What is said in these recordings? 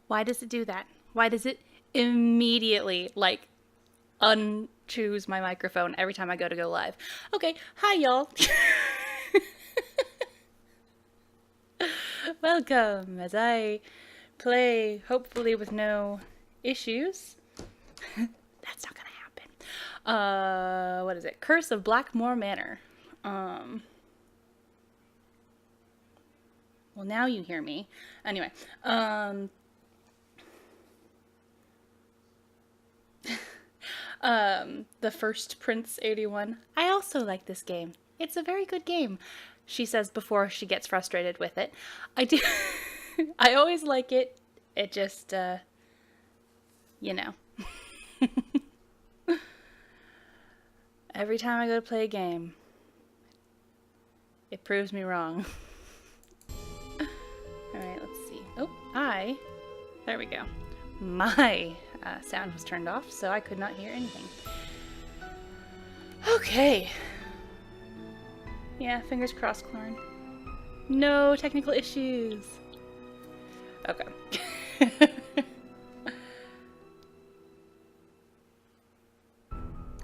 Why does it do that? Why does it immediately, like, unchoose my microphone every time I go live? Okay, hi y'all. Welcome as I play, hopefully with no issues. That's not gonna happen. What is it? Curse of Blackmore Manor. Well, now you hear me. Anyway, the First Prince 81. I also like this game. It's a very good game, she says before she gets frustrated with it. I do. I always like it. It just, you know. Every time I go to play a game, it proves me wrong. Alright, let's see. Oh, there we go. My sound was turned off, so I could not hear anything. Okay. Yeah, fingers crossed, Clarn. No technical issues. Okay.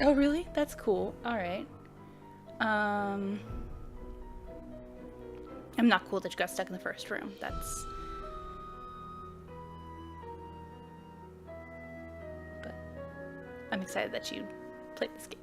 Oh, really? That's cool. Alright. I'm not cool that you got stuck in the first room. That's... But I'm excited that you played this game.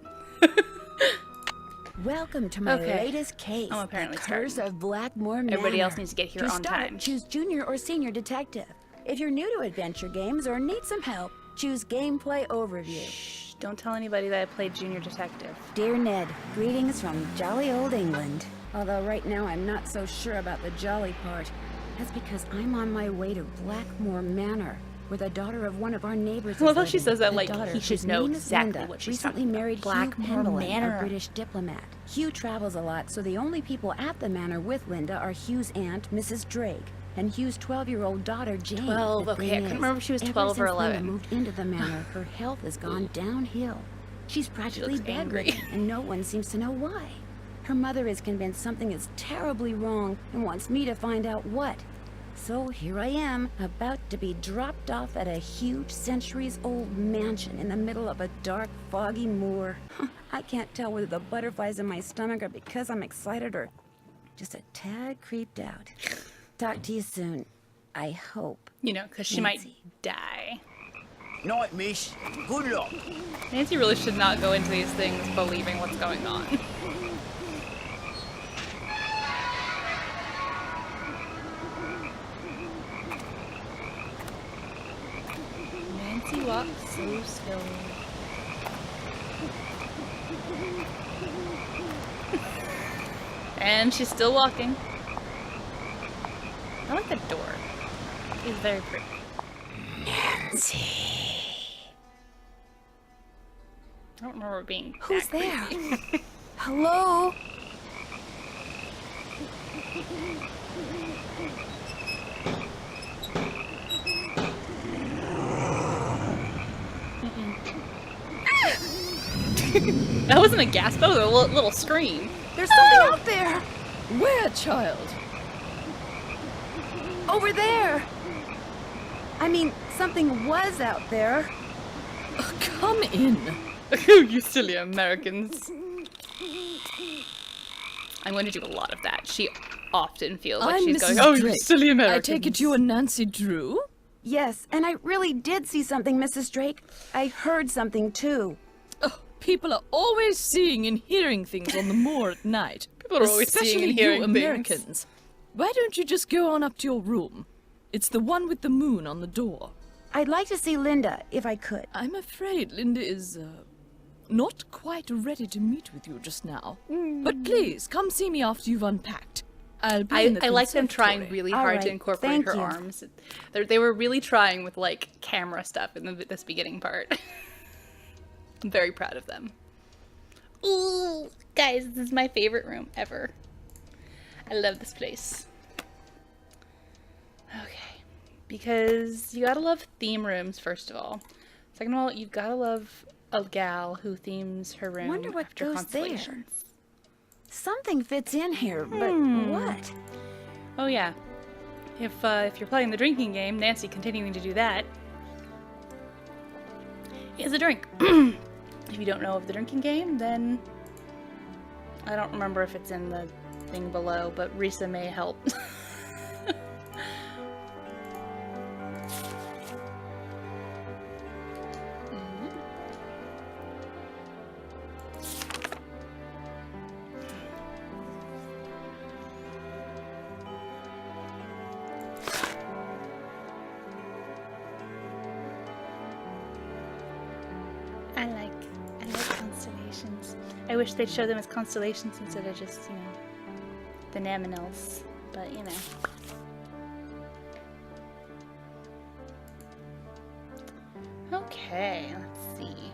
Welcome to my latest case, I'm apparently The Curse of Blackmore Manor. Everybody else needs to get here to on start, time. Choose Junior or Senior Detective. If you're new to adventure games or need some help, choose Gameplay Overview. Shh, don't tell anybody that I played Junior Detective. Dear Ned, greetings from jolly old England. Although right now I'm not so sure about the jolly part. That's because I'm on my way to Blackmore Manor, where the daughter of one of our neighbors is Well, though living. she says that, The like, daughter, he should whose know name is exactly Linda, what she's recently talking about. married Blackmore Hugh Pendelon, Manor. a British diplomat. Hugh travels a lot, so the only people at the manor with Linda are Hugh's aunt, Mrs. Drake, and Hugh's 12-year-old daughter, Jane. 12, The okay, I thing couldn't is, remember if she was ever 12 or since Linda 11. moved into the manor, her health has gone downhill. She's practically looks angry. bedridden, and no one seems to know why. Her mother is convinced something is terribly wrong and wants me to find out what. So here I am, about to be dropped off at a huge centuries-old mansion in the middle of a dark, foggy moor. I can't tell whether the butterflies in my stomach are because I'm excited or just a tad creeped out. Talk to you soon. I hope. You know, because she might Nancy. die. Night, miss. Good luck. Nancy really should not go into these things believing what's going on. Nancy walks so slowly. And she's still walking. I like the door. It's very pretty. Nancy. I don't remember it being Who's that there? creepy. Hello? That wasn't a gasp, that was a little scream. There's something out there! Where, child? Over there! I mean, something was out there. Come in. You silly Americans. I'm going to do a lot of that. She often feels like I'm she's Mrs. going, oh, you Drake. silly I Americans. take it you are Nancy Drew? Yes, and I really did see something, Mrs. Drake. I heard something, too. Oh, people are always seeing and hearing things on the moor at night. People are always seeing Especially and hearing you things. Americans. Why don't you just go on up to your room? It's the one with the moon on the door. I'd like to see Linda, if I could. I'm afraid Linda is, not quite ready to meet with you just now. But please, come see me after you've unpacked. I'll be in the I like them trying conservatory. really All hard right, to incorporate thank her you. arms. They were really trying with, like, camera stuff in this beginning part. I'm very proud of them. Ooh, guys, this is my favorite room ever. I love this place. Okay. Because you gotta love theme rooms, first of all. Second of all, you've gotta love a gal who themes her room Wonder what after goes there. constellations. Something fits in here, but what? Oh yeah. if you're playing the drinking game, Nancy continuing to do that is a drink. If you don't know of the drinking game, then I don't remember if it's in the thing below, but Risa may help. I like constellations. I wish they'd show them as constellations instead of just, you know, the Naminals. But, you know. Okay, let's see.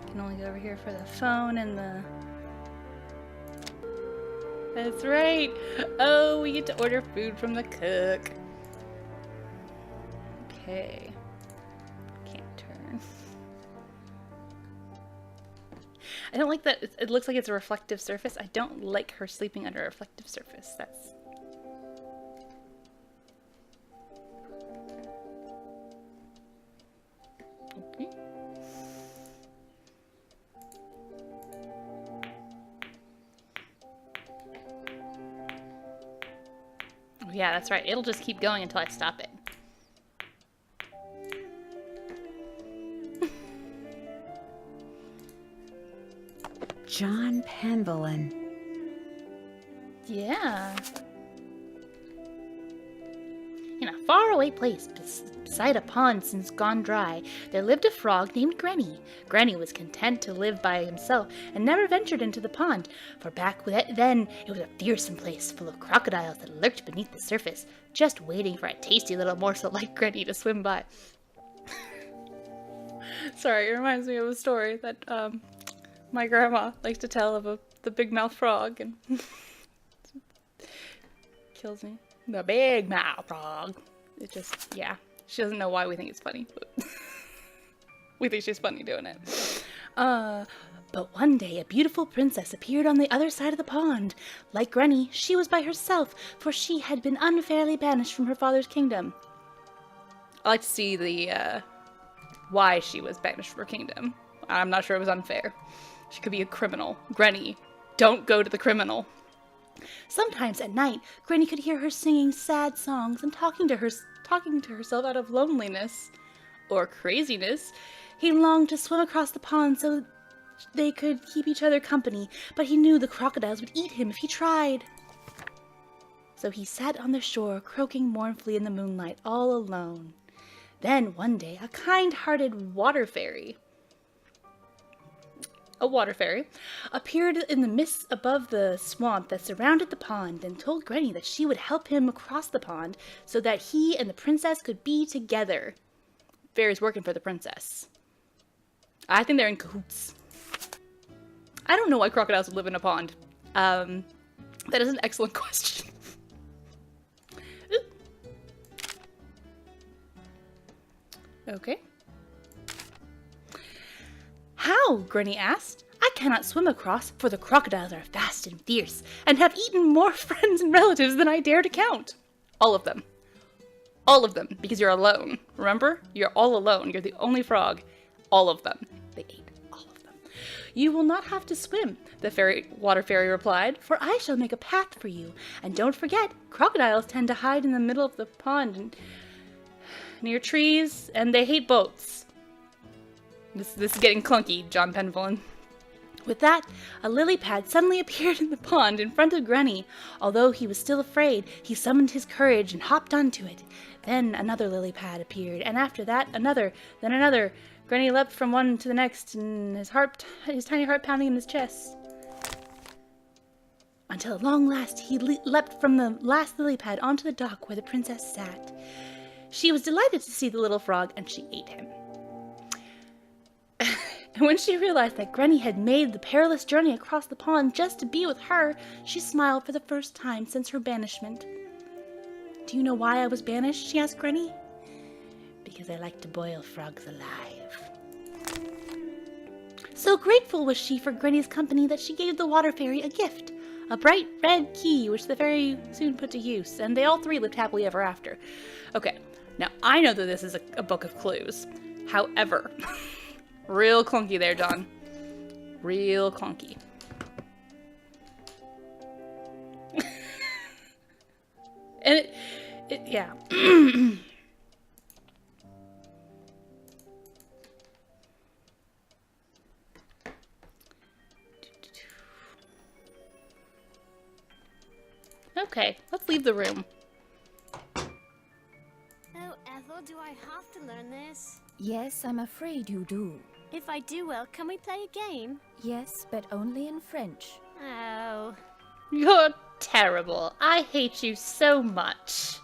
I can only go over here for the phone and the... That's right! Oh, we get to order food from the cook. Okay. Can't turn. I don't like that. It looks like it's a reflective surface. I don't like her sleeping under a reflective surface. That's... Okay. Oh, yeah, that's right. It'll just keep going until I stop it. John Penvillin. Yeah. In a faraway place beside a pond since gone dry, there lived a frog named Granny. Granny was content to live by himself and never ventured into the pond, for back then it was a fearsome place full of crocodiles that lurked beneath the surface, just waiting for a tasty little morsel like Granny to swim by. Sorry, it reminds me of a story that my grandma likes to tell of the big mouth frog, and kills me. The big mouth frog. It just, yeah. She doesn't know why we think it's funny, but we think she's funny doing it. But one day a beautiful princess appeared on the other side of the pond. Like Granny, she was by herself, for she had been unfairly banished from her father's kingdom. I like to see the, why she was banished from her kingdom. I'm not sure it was unfair. She could be a criminal. Granny, don't go to the criminal. Sometimes at night, Granny could hear her singing sad songs and talking to herself out of loneliness or craziness. He longed to swim across the pond so they could keep each other company, but he knew the crocodiles would eat him if he tried. So he sat on the shore, croaking mournfully in the moonlight, all alone. Then one day, a kind-hearted water fairy appeared in the mist above the swamp that surrounded the pond and told Granny that she would help him across the pond so that he and the princess could be together. Fairy's working for the princess. I think they're in cahoots. I don't know why crocodiles would live in a pond. That is an excellent question. Okay. How? Granny asked. I cannot swim across, for the crocodiles are fast and fierce, and have eaten more friends and relatives than I dare to count. All of them. All of them, because you're alone. Remember? You're all alone. You're the only frog. All of them. They ate all of them. You will not have to swim, the water fairy replied, for I shall make a path for you. And don't forget, crocodiles tend to hide in the middle of the pond and near trees, and they hate boats. This is getting clunky, John Penvillin. With that, a lily pad suddenly appeared in the pond in front of Granny. Although he was still afraid, he summoned his courage and hopped onto it. Then another lily pad appeared, and after that, another, then another. Granny leapt from one to the next, and his tiny heart pounding in his chest. Until at long last, he leapt from the last lily pad onto the dock where the princess sat. She was delighted to see the little frog, and she ate him. And when she realized that Granny had made the perilous journey across the pond just to be with her, she smiled for the first time since her banishment. Do you know why I was banished? She asked Granny. Because I like to boil frogs alive. So grateful was she for Granny's company that she gave the water fairy a gift, a bright red key, which they very soon put to use, and they all three lived happily ever after. Okay, now I know that this is a book of clues. However, real clunky there, John. Real clunky. And yeah. Okay, let's leave the room. Oh, Ethel, do I have to learn this? Yes, I'm afraid you do. If I do well, can we play a game? Yes, but only in French. Oh. You're terrible. I hate you so much.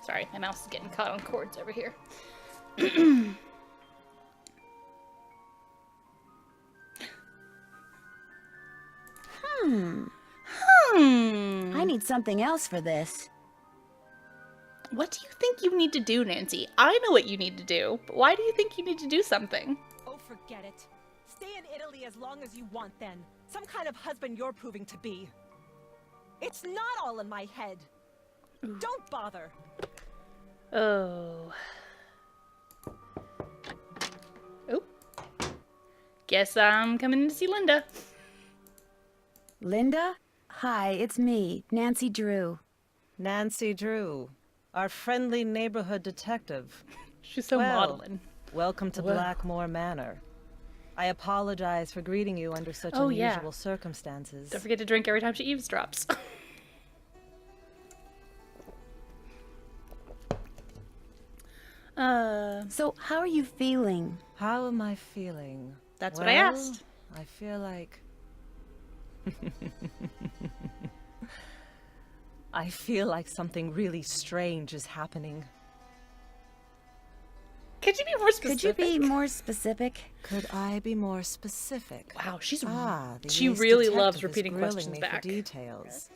Sorry, my mouse is getting caught on cords over here. I need something else for this. What do you think you need to do, Nancy? I know what you need to do, but why do you think you need to do something? Oh, forget it. Stay in Italy as long as you want, then. Some kind of husband you're proving to be. It's not all in my head. Don't bother. Oh. Oh. Guess I'm coming to see Linda. Linda? Hi, it's me, Nancy Drew. Nancy Drew, our friendly neighborhood detective. She's so Well, maudlin. Welcome to Well. Blackmore Manor. I apologize for greeting you under such Oh, yeah. unusual circumstances. Don't forget to drink every time she eavesdrops. So, how are you feeling? How am I feeling? That's what I asked. I feel like... I feel like something really strange is happening. Could you be more specific? Could you be more specific? Could I be more specific? Wow, she's The she ace really detective loves is repeating grilling questions me back. For details.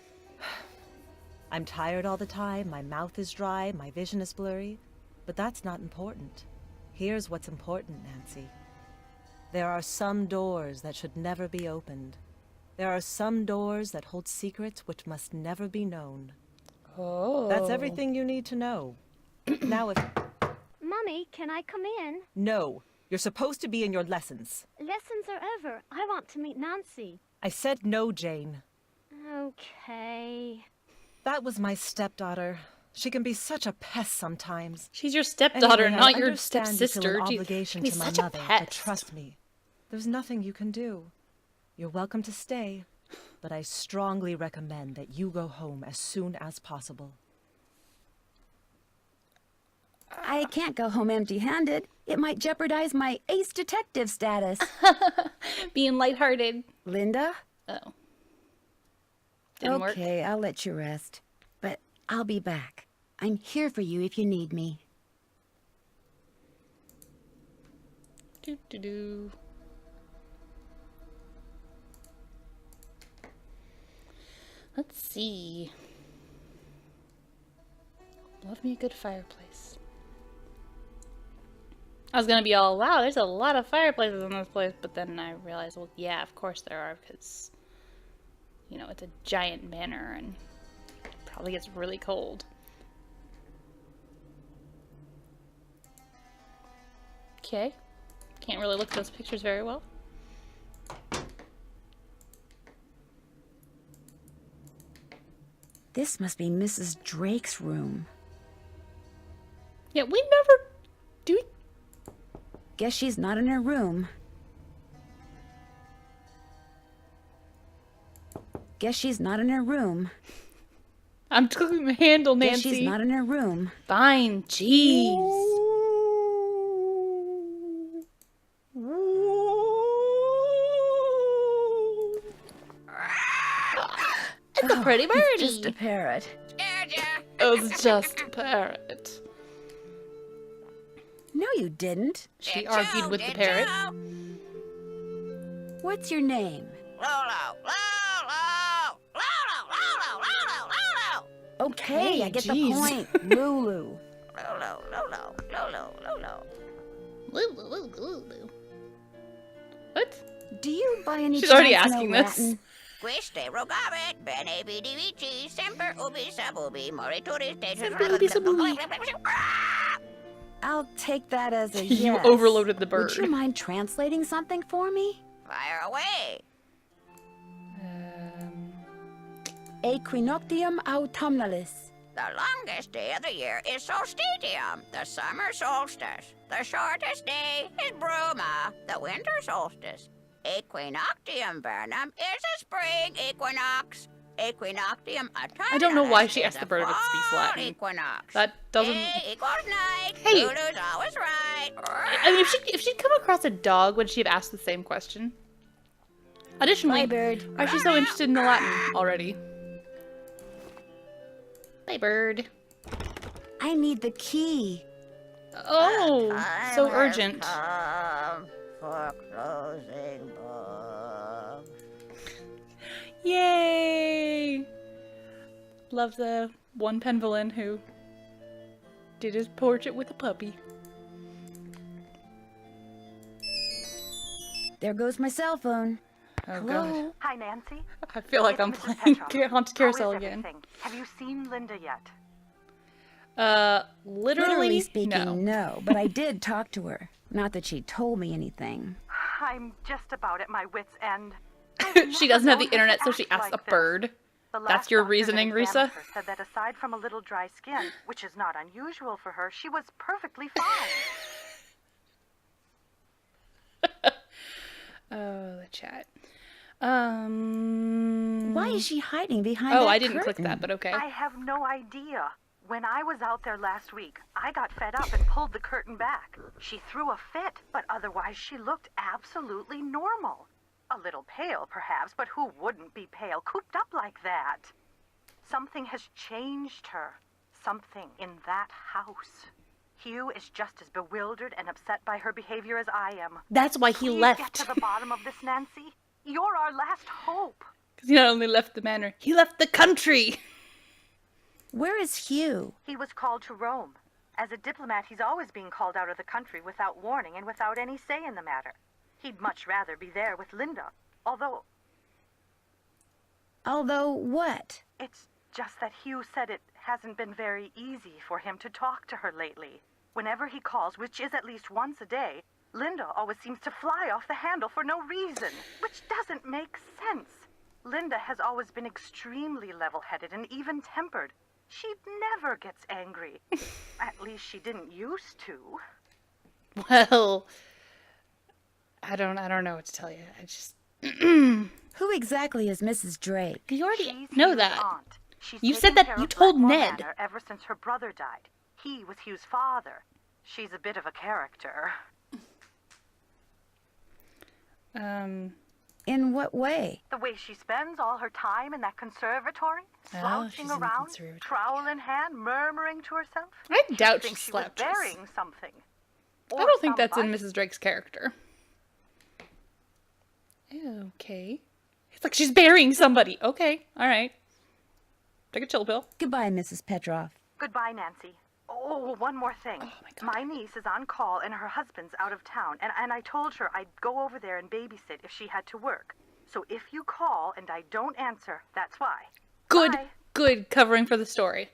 I'm tired all the time, my mouth is dry, my vision is blurry, but that's not important. Here's what's important, Nancy. There are some doors that should never be opened. There are some doors that hold secrets which must never be known. Oh. That's everything you need to know. Now if... Mummy, can I come in? No, you're supposed to be in your lessons. Lessons are over. I want to meet Nancy. I said no, Jane. Okay. That was my stepdaughter. She can be such a pest sometimes. She's your stepdaughter, Anyway, not I your understand you stepsister. feel an Gee, obligation she's to my such a mother, but pest. trust me, there's nothing you can do. You're welcome to stay, but I strongly recommend that you go home as soon as possible. I can't go home empty-handed. It might jeopardize my ace detective status. Being lighthearted. Linda? Oh. Didn't work. Okay, I'll let you rest. But I'll be back. I'm here for you if you need me. Do do do. Let's see. Love me a good fireplace. I was gonna be all, wow, there's a lot of fireplaces in this place, but then I realized, well, yeah, of course there are, because, you know, it's a giant manor and it probably gets really cold. Okay. Can't really look at those pictures very well. This must be Mrs. Drake's room. Yeah, we never do. Guess she's not in her room. Guess she's not in her room. I'm taking the handle, Guess Nancy. she's not in her room. Fine, jeez. It's a pretty birdie. Just a parrot. It's just a parrot. No, you didn't. She argued with the parrot. What's your name? Okay, I get the jeez. point. Lulu. Lulu. What? Do you by any She's already chance asking know this. Latin? Queste rogavit, bene vidi vici, semper ubi sabubi, morituris Semper ubi sabubi. I'll take that as a You yes. overloaded the bird. Would you mind translating something for me? Fire away. Equinoctium autumnalis. The longest day of the year is solstitium, the summer solstice. The shortest day is bruma, the winter solstice. Equinoctium vernum is a spring equinox. Equinoctium autumnalis I don't know why she is asked the a bird if it speaks fall Latin. Equinox. That doesn't. Day equals night. Hey. Lulu's always right. I mean, if she'd come across a dog, would she have asked the same question? Additionally, Bye, bird. why is she so interested in the Latin already? Bye, bird. I need the key. Oh, so Time has urgent. come for closing book. Yay! Love the one pen villain who did his portrait with a puppy. There goes my cell phone. Oh Hello? god. Hi, Nancy. I feel like I'm It's Mrs. playing Petrov. Haunted How is Carousel again. everything? Have you seen Linda yet? Literally speaking, no, but I did talk to her. Not that she told me anything. I'm just about at my wit's end. She doesn't have the internet, so she asks a like this. bird. The That's last your doctor that reasoning, examined Risa? her said that aside from a little dry skin, which is not unusual for her, she was perfectly fine. Oh, the chat. Why is she hiding behind Oh, that I didn't click curtain? that, but okay. I have no idea. When I was out there last week, I got fed up and pulled the curtain back. She threw a fit, but otherwise she looked absolutely normal. A little pale, perhaps, but who wouldn't be pale, cooped up like that? Something has changed her. Something in that house. Hugh is just as bewildered and upset by her behavior as I am. That's why he Please left. get to the bottom of this, Nancy. You're our last hope. Because he not only left the manor, he left the country! Where is Hugh? He was called to Rome. As a diplomat, he's always being called out of the country without warning and without any say in the matter. He'd much rather be there with Linda. Although, Although what? it's just that Hugh said it hasn't been very easy for him to talk to her lately. Whenever he calls, which is at least once a day, Linda always seems to fly off the handle for no reason, which doesn't make sense. Linda has always been extremely level-headed and even-tempered. She never gets angry. At least she didn't used to. Well, I don't know what to tell you. I just... Who exactly is Mrs. Drake? You already She's know Hugh's that. aunt. She's You taken said that- care you of told Blackmore Ned. Manor ever since her brother died. He was Hugh's father. She's a bit of a character. In what way? The way she spends all her time in that conservatory, slouching she's in the around, conservatory. trowel in hand, murmuring to herself. I doubt she Thinks she was slouches. burying something. I Or don't think that's in somebody. Mrs. Drake's character. Okay. It's like she's burying somebody. Okay, alright. Take a chill pill. Goodbye, Mrs. Petrov. Goodbye, Nancy. Oh, one more thing. Oh my God. My niece is on call and her husband's out of town, and I told her I'd go over there and babysit if she had to work. So if you call and I don't answer, that's why. Good, Bye. good covering for the story.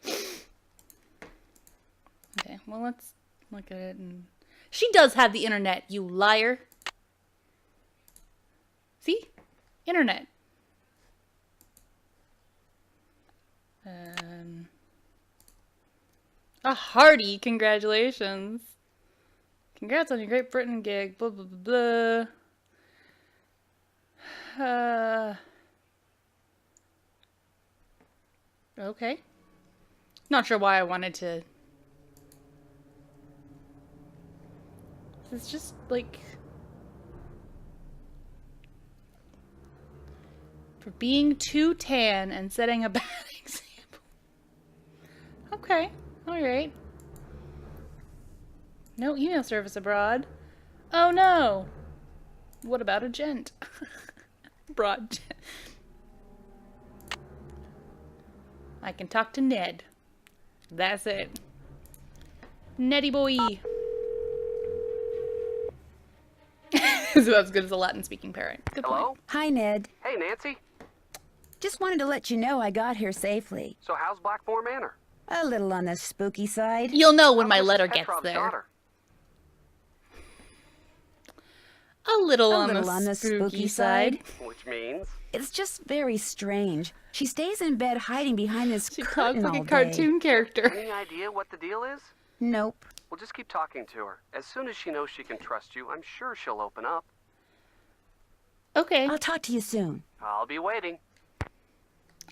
Okay, well let's look at it and... She does have the internet, you liar. See? Internet. A hearty congratulations. Congrats on your Great Britain gig. Blah, blah, blah, blah. Okay. Not sure why I wanted to... It's just, like... For being too tan and setting a bad example. Okay. Alright. No email service abroad. Oh no! What about a gent? Broad gent. I can talk to Ned. That's it. Neddy boy. is about as good as a Latin-speaking parent. Good point. Hello? Hi, Ned. Hey, Nancy. Just wanted to let you know I got here safely. So how's Blackmore Manor? A little on the spooky side. You'll know when How's my Mrs. letter gets Petrov's there. daughter? A little, A on, little the on the spooky side. Which means? It's just very strange. She stays in bed hiding behind this She talks curtain like all a cartoon character. Any idea what the deal is? day. Nope. Well, just keep talking to her. As soon as she knows she can trust you, I'm sure she'll open up. Okay. I'll talk to you soon. I'll be waiting.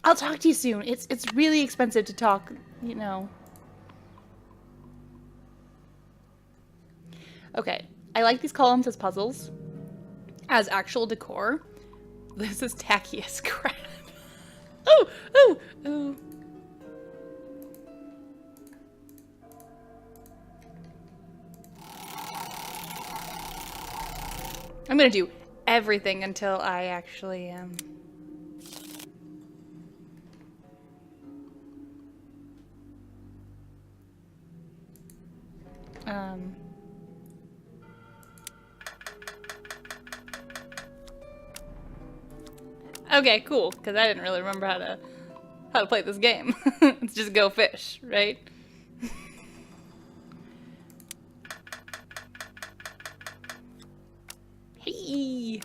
I'll talk to you soon. It's really expensive to talk, you know. Okay. I like these columns as puzzles. As actual decor. This is tacky as crap. Oh! Oh! Oh! I'm gonna do everything until I actually, Okay, cool, because I didn't really remember how to play this game. Let's just go fish, right? Hey!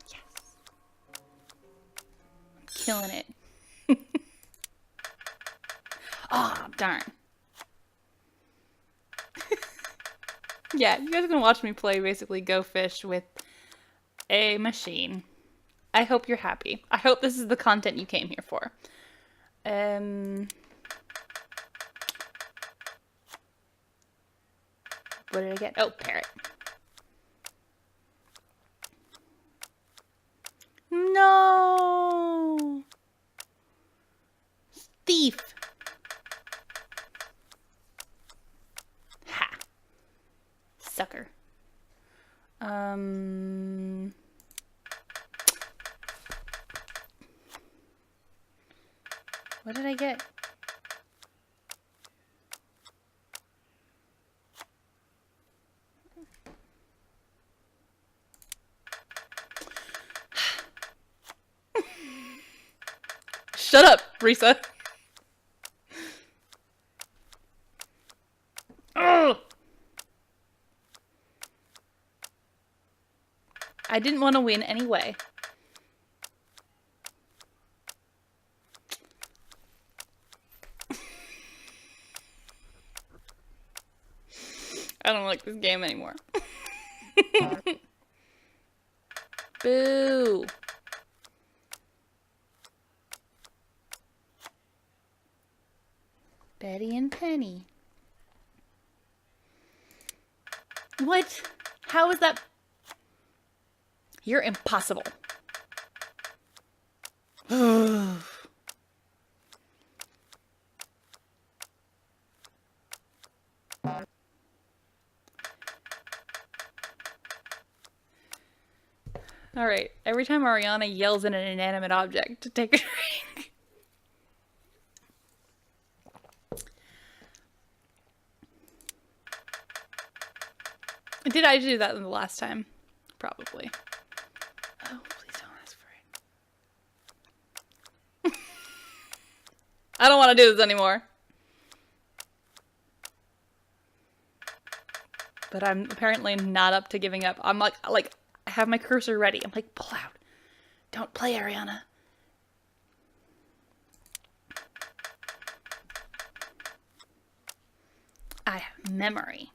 Yes. I'm killing it. Ah, darn. Yeah, you guys can watch me play basically Go Fish with a machine. I hope you're happy. I hope this is the content you came here for. What did I get? Oh, parrot. No! Thief! Ha! Sucker. What did I get? Shut up, Risa. Oh! I didn't want to win anyway. I don't like this game anymore. Boo. Betty and Penny. What? How is that? You're impossible. Alright, every time Ariana yells at an inanimate object to take a drink. Did I do that in the last time? Probably. Oh, please don't ask for it. I don't want to do this anymore. But I'm apparently not up to giving up. I'm like I have my cursor ready. I'm like, pull out. Don't play, Ariana. I have memory.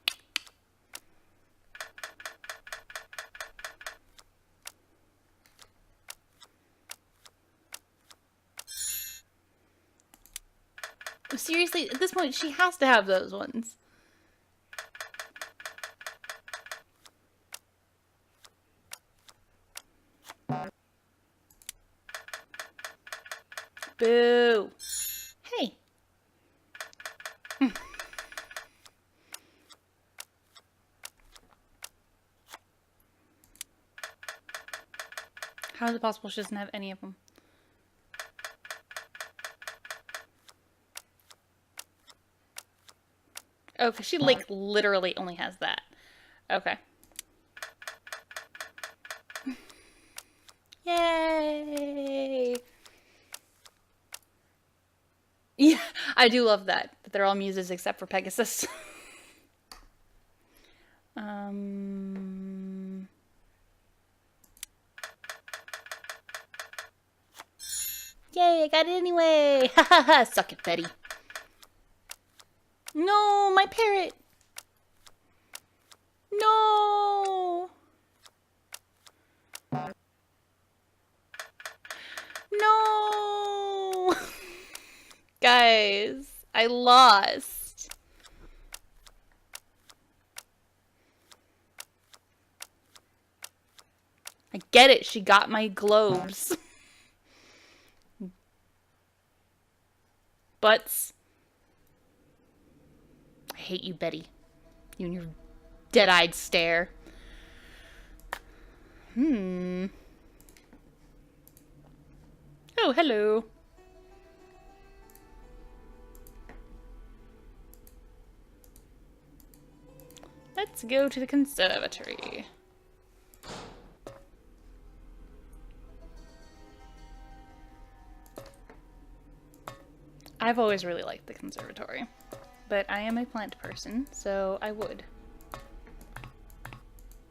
Seriously, at this point, she has to have those ones. Boo. Hey. How is it possible she doesn't have any of them? Oh, because she, like, literally only has that. Okay. Yay! Yeah, I do love that they're all muses except for Pegasus. Yay, I got it anyway! Ha ha ha! Suck it, Betty. No, my parrot! No! No! Guys, I lost. I get it, she got my globes. Butts. I hate you, Betty. You and your dead-eyed stare. Oh, hello. Let's go to the conservatory. I've always really liked the conservatory, but I am a plant person, so I would.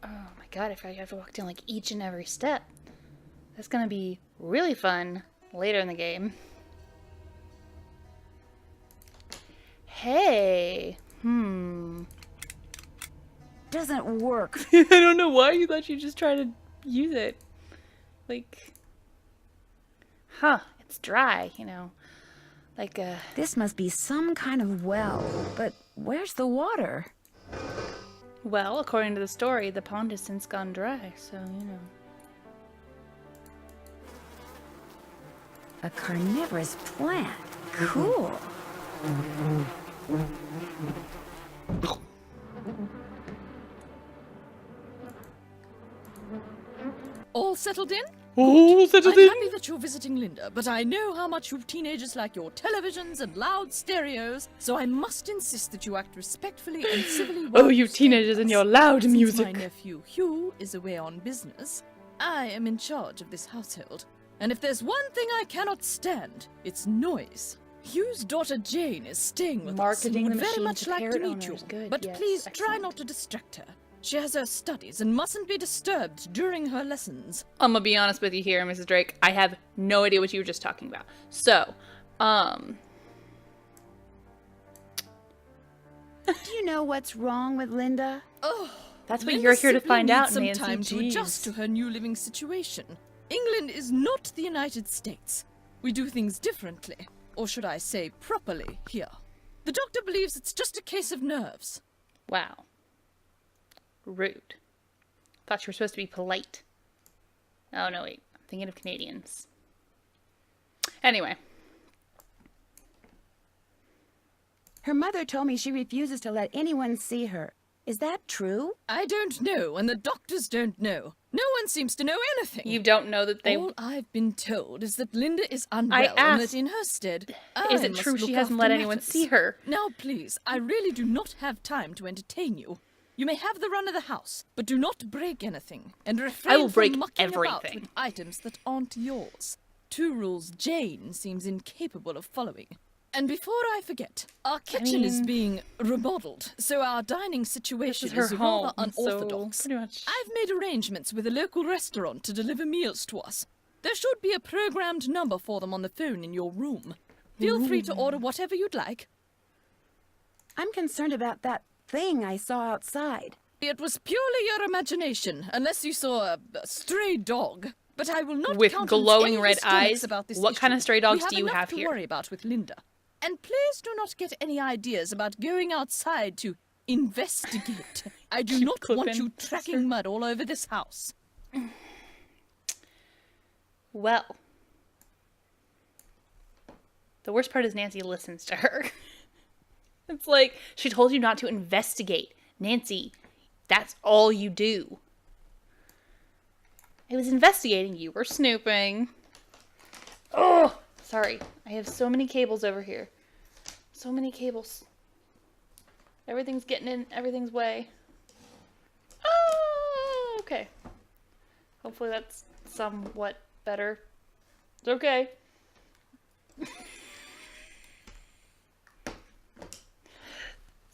Oh my god, if I have to walk down like each and every step. That's gonna be really fun later in the game. Hey! Doesn't work. I don't know why you thought you'd just try to use it. Like... Huh, it's dry, you know. Like, This must be some kind of well, but where's the water? well, according to the story, the pond has since gone dry, so, you know. A carnivorous plant. Cool. All settled in? Oh, settled I'm in! happy that you're visiting Linda, but I know how much you teenagers like your televisions and loud stereos, so I must insist that you act respectfully and civilly while Oh, you stay teenagers with and us. your loud Since music. my nephew Hugh is away on business, I am in charge of this household. And if there's one thing I cannot stand, it's noise. Hugh's daughter Jane is staying with Marketing us and the would very machine much to like to parrot meet you. owners. Good, But yes, please try excellent. not to distract her. She has her studies and mustn't be disturbed during her lessons. I'm gonna be honest with you here, Mrs. Drake. I have no idea what you were just talking about. So, Do you know what's wrong with Linda? Oh, that's what Linda you're here to simply find needs out, some Nancy. time to adjust to Jeez. her new living situation. England is not the United States. We do things differently, or should I say properly, here. The doctor believes it's just a case of nerves. Wow. Rude. Thought you were supposed to be polite. Oh, no, wait. I'm thinking of Canadians. Anyway. Her mother told me she refuses to let anyone see her. Is that true? I don't know, and the doctors don't know. No one seems to know anything. You don't know that they... All I've been told is that Linda is unwell and asked, that in her stead, Is I it must true look she hasn't after let anyone matters. see her? Now, please, I really do not have time to entertain you. You may have the run of the house, but do not break anything, and refrain I will break from mucking about everything. with items that aren't yours. 2 rules Jane seems incapable of following. And before I forget, our kitchen is mean- being remodeled, so our dining situation her is home, rather so unorthodox. pretty much- I've made arrangements with a local restaurant to deliver meals to us. There should be a programmed number for them on the phone in your room. Feel free to order whatever you'd like. I'm concerned about that thing I saw outside. It was purely your imagination, unless you saw a stray dog. But I will not With countenance glowing any red hysterics eyes? about this What kind issue. of stray dogs We do you enough have to here? worry about with Linda. And please do not get any ideas about going outside to investigate. I do Keep not want clipping, you tracking mud all over this house. Well. The worst part is Nancy listens to her. It's like, she told you not to investigate. Nancy, that's all you do. I was investigating. You were snooping. Oh, sorry. I have so many cables over here. So many cables. Everything's getting in everything's way. Oh, okay. Hopefully that's somewhat better. It's okay.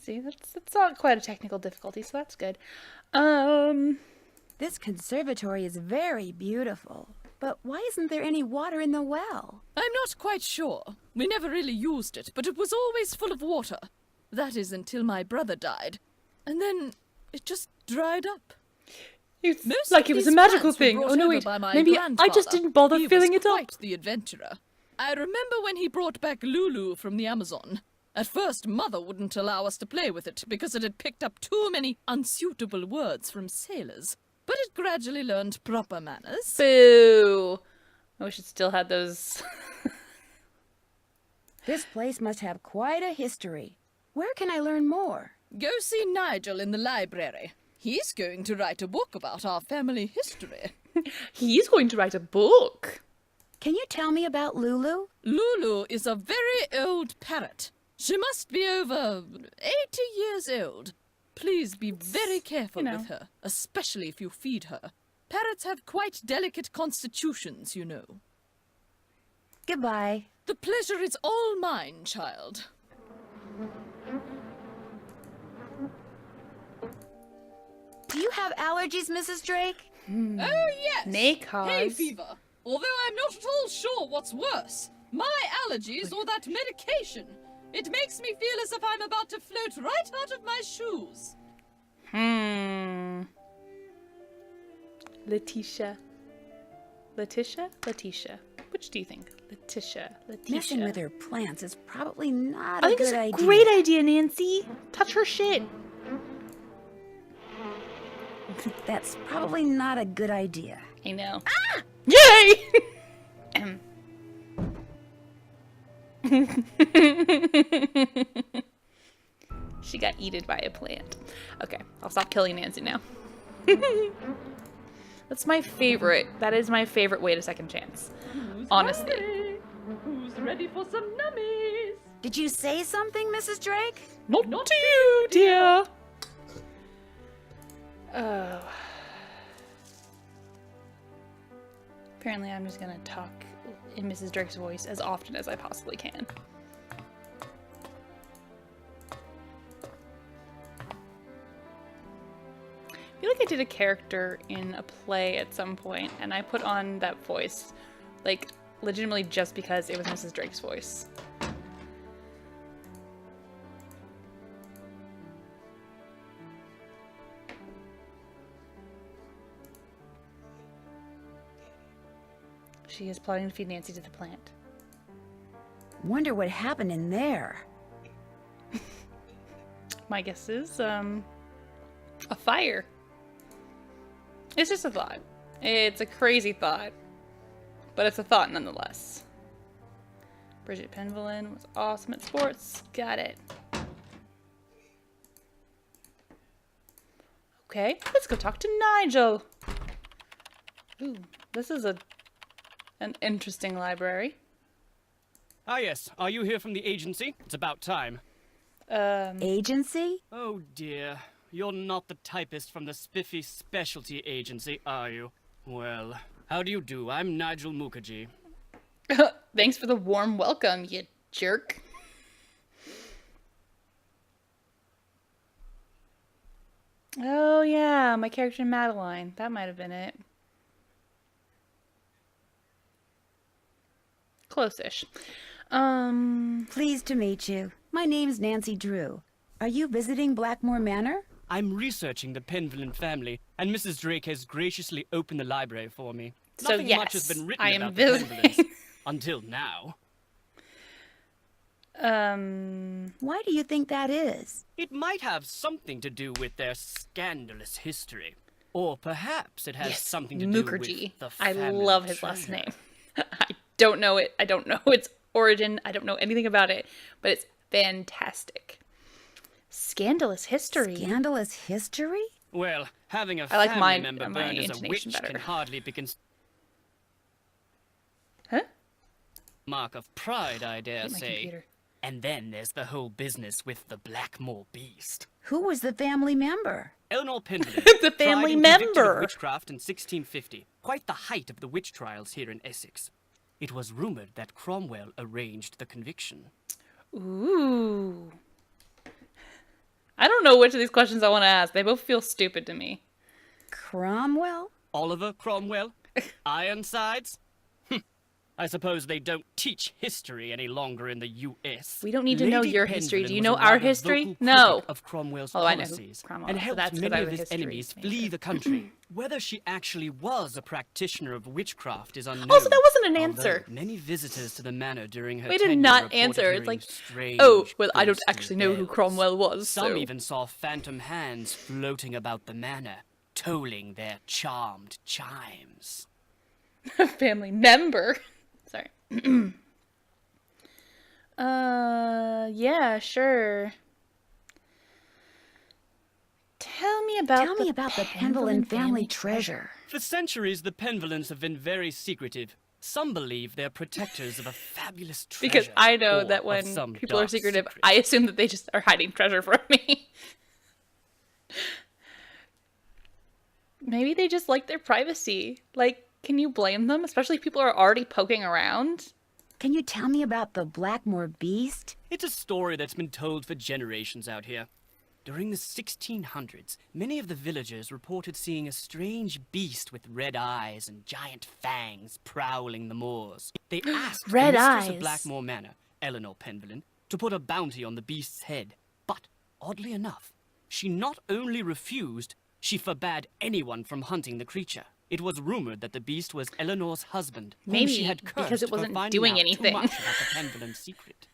See, that's not quite a technical difficulty, so that's good. This conservatory is very beautiful. But why isn't there any water in the well? I'm not quite sure. We never really used it, but it was always full of water. That is until my brother died. And then it just dried up. It's Most like of it was a these magical plants were thing. brought Oh no, over wait. by my Maybe I just grandfather. didn't bother He filling was it up. quite the adventurer. I remember when he brought back Lulu from the Amazon. At first, Mother wouldn't allow us to play with it because it had picked up too many unsuitable words from sailors. But it gradually learned proper manners. Boo! I wish it still had those. This place must have quite a history. Where can I learn more? Go see Nigel in the library. He's going to write a book about our family history. He's going to write a book. Can you tell me about Lulu? Lulu is a very old parrot. She must be over 80 years old. Please be very careful with her, especially if you feed her. Parrots have quite delicate constitutions, you know. Goodbye. The pleasure is all mine, child. Do you have allergies, Mrs. Drake? Oh, yes! May cause. Hay fever. Although I'm not at all sure what's worse, my allergies or that medication. It makes me feel as if I'm about to float right out of my shoes. Letitia. Letitia? Letitia. Which do you think? Letitia. Letitia. Messing with her plants is probably not I a think it's good a idea. great idea, Nancy. Touch her shit. That's probably not a good idea. I know. Ah! Yay! She got eaten by a plant. Okay, I'll stop killing Nancy now. That's my favorite. That is my favorite way to second chance. Honestly. Who's ready for some nummies? Did you say something, Mrs. Drake? Not to you, dear. Oh. Apparently I'm just gonna talk in Mrs. Drake's voice as often as I possibly can. I feel like I did a character in a play at some point, and I put on that voice, like, legitimately just because it was Mrs. Drake's voice. She is plotting to feed Nancy to the plant. Wonder what happened in there. My guess is, a fire. It's just a thought. It's a crazy thought. But it's a thought nonetheless. Bridget Penvillin was awesome at sports. Got it. Okay, let's go talk to Nigel. Ooh, this is an interesting library. Ah, yes. Are you here from the agency? It's about time. Agency? Oh, dear. You're not the typist from the Spiffy Specialty Agency, are you? Well, how do you do? I'm Nigel Mukherjee. Thanks for the warm welcome, you jerk. Oh, yeah, my character Madeline. That might have been it. Close-ish. Pleased to meet you. My name's Nancy Drew. Are you visiting Blackmore Manor? I'm researching the Penvillin family, and Mrs. Drake has graciously opened the library for me. So Nothing yes, much has been written I am about the Penvillins until now. Why do you think that is? It might have something to do with their scandalous history. Or perhaps it has something to do Mukherjee. with the I family love his last treasure. name. I don't know it. I don't know its origin. I don't know anything about it, but it's fantastic. Scandalous history. Scandalous history? Well, having a I like family my member burned as a intonation witch better. can hardly be considered Huh? mark of pride, I dare Hit my say. computer. And then there's the whole business with the Blackmore Beast. Who was the family member? Eleanor Pendleton. The family tried and convicted member. of witchcraft in 1650. Quite the height of the witch trials here in Essex. It was rumored that Cromwell arranged the conviction. Ooh. I don't know which of these questions I want to ask. They both feel stupid to me. Cromwell? Oliver Cromwell? Ironsides? I suppose they don't teach history any longer in the U.S. We don't need to know Lady your Pendleton history. Do you was know a our rather history? vocal No. critic of Cromwell's Oh, I know who policies Cromwell and is, so helped that's 'cause many I of have a his history enemies major. flee the country. Whether she actually was a practitioner of witchcraft is unknown. Also, that wasn't an although answer. Many visitors to the manor during her We did tenure not reported answer. It's hearing like, strange oh, well, I don't ghostly actually know who bells. Cromwell was, Some so... even saw phantom hands floating about the manor, tolling their charmed chimes. family member. Sorry. Yeah, sure. Tell me about the Pendleton family treasure. For centuries, the Penvillens have been very secretive. Some believe they're protectors of a fabulous treasure. Because I know or that of when some people are dark secretive, secret. I assume that they just are hiding treasure from me. Maybe they just like their privacy. Like, can you blame them? Especially if people are already poking around. Can you tell me about the Blackmore Beast? It's a story that's been told for generations out here. During the 1600s, many of the villagers reported seeing a strange beast with red eyes and giant fangs prowling the moors. They asked Red the mistress eyes. of Blackmore Manor, Eleanor Pendleton, to put a bounty on the beast's head. But, oddly enough, she not only refused, she forbade anyone from hunting the creature. It was rumored that the beast was Eleanor's husband, whom Maybe she had cursed because it for wasn't finding doing out anything. too much about the Pendleton secret.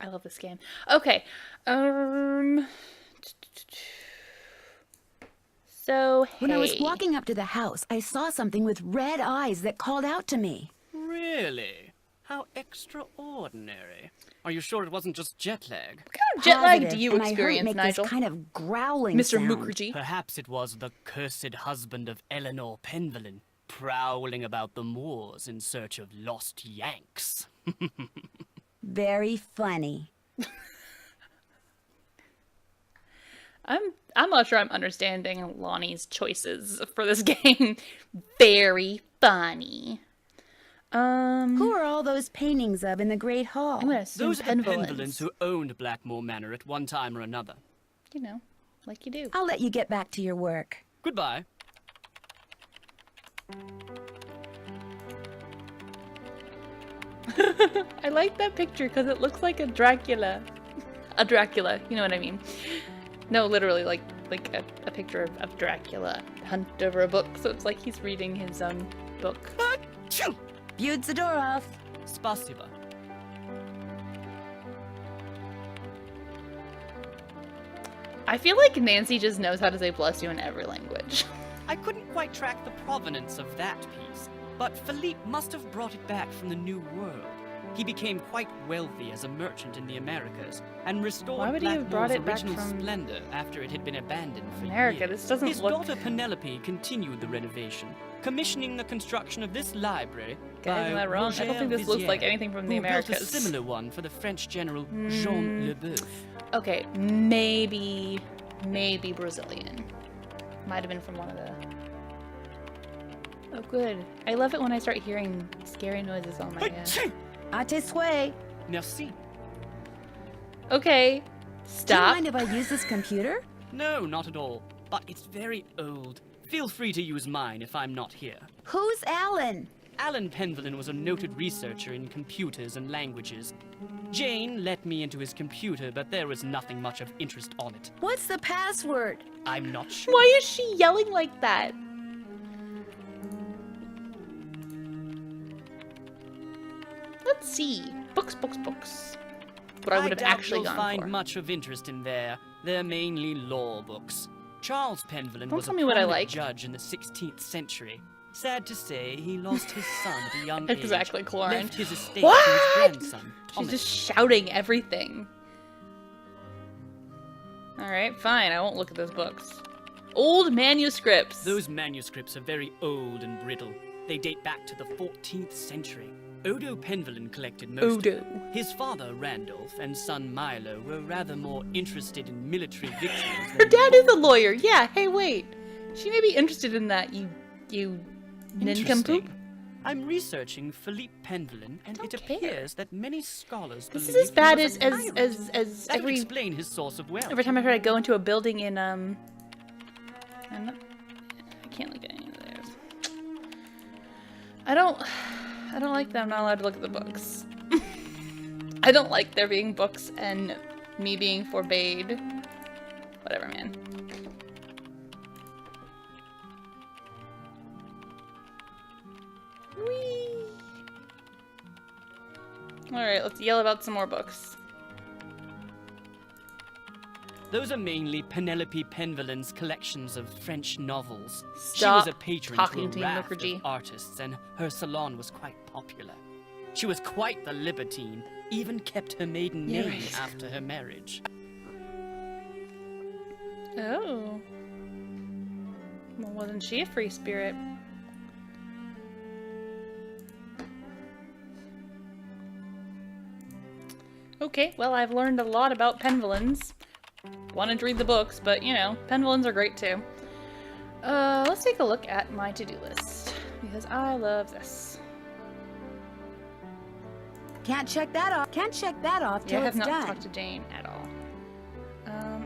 I love this game. Okay. So, hey. When I was walking up to the house, I saw something with red eyes that called out to me. Really? How extraordinary. Are you sure it wasn't just jet lag? What kind of jet lag do Positive, you and I heard it experience, make Nigel? This kind of growling Mr. sound. Mukherjee? Perhaps it was the cursed husband of Eleanor Pendleton, prowling about the moors in search of lost Yanks. Very funny. I'm not sure I'm understanding Lonnie's choices for this game. Very funny. Who are all those paintings of in the Great Hall? I'm gonna assume Those are the Penvillens. Pendletons who owned Blackmore Manor at one time or another. You know, like you do. I'll let you get back to your work. Goodbye. I like that picture because it looks like a Dracula. A Dracula, you know what I mean? No, literally, like a picture of Dracula hunched over a book, so it's like he's reading his own book. Achoo! Viewed the door off. Spasiba. I feel like Nancy just knows how to say bless you in every language. I couldn't quite track the provenance of that piece, but Philippe must have brought it back from the New World. He became quite wealthy as a merchant in the Americas and restored Why would he have brought Blackmore's it back original from splendor after it had been abandoned for America? years. This doesn't His look- daughter Penelope continued the renovation, commissioning the construction of this library Guys, am I wrong? I don't think this looks like anything from the who built a Americas. similar one for the French general Jean Leboeuf. Okay, maybe Brazilian. Might have been from one of the... Oh, good. I love it when I start hearing scary noises on my... Achoo! À tes souhaits. Merci. Okay, Do you stop. mind if I use this computer? No, not at all. But it's very old. Feel free to use mine if I'm not here. Who's Alan? Alan Penvillin was a noted researcher in computers and languages. Jane let me into his computer, but there was nothing much of interest on it. What's the password? I'm not sure. Why is she yelling like that? Let's see. Books. But I would have doubt actually you'll gone find for. much of interest in there. They're mainly law books. Charles Penvillin Don't was tell a me what I prominent like. judge in the 16th century. Sad to say, he lost his son at a young age. Exactly, Clorin. Left his estate What? to his grandson, She's Thomas. just shouting everything. Alright, fine. I won't look at those books. Old manuscripts. Those manuscripts are very old and brittle. They date back to the 14th century. Odo Penvellyn collected most of them. His father, Randolph, and son Milo were rather more interested in military victories Her than dad is a lawyer. Yeah, hey, wait. She may be interested in that, you nincompoop. Interesting. I'm researching Philippe Penvellyn, and it appears that many scholars This believe is as he bad was as a pirate. That would every explain his source of wealth. time I try to go into a building in I can't look at any of those. I don't like that I'm not allowed to look at the books. I don't like there being books and me being forbade. Whatever, man. Whee! Alright, let's yell about some more books. Those are mainly Penelope Penvellyn's collections of French novels. She Stop was a patron talking to to a me, raft Mukherjee. of artists, and her salon was quite popular. She was quite the libertine, even kept her maiden You're name right. after her marriage. Oh. Well, wasn't she a free spirit? Okay, well, I've learned a lot about Penvellyns. Wanted to read the books, but, you know, Penvellyns are great too. Let's take a look at my to-do list, because I love this. Can't check that off. Can't check that off Yeah, till I have it's not done. talked to Jane at all. Oh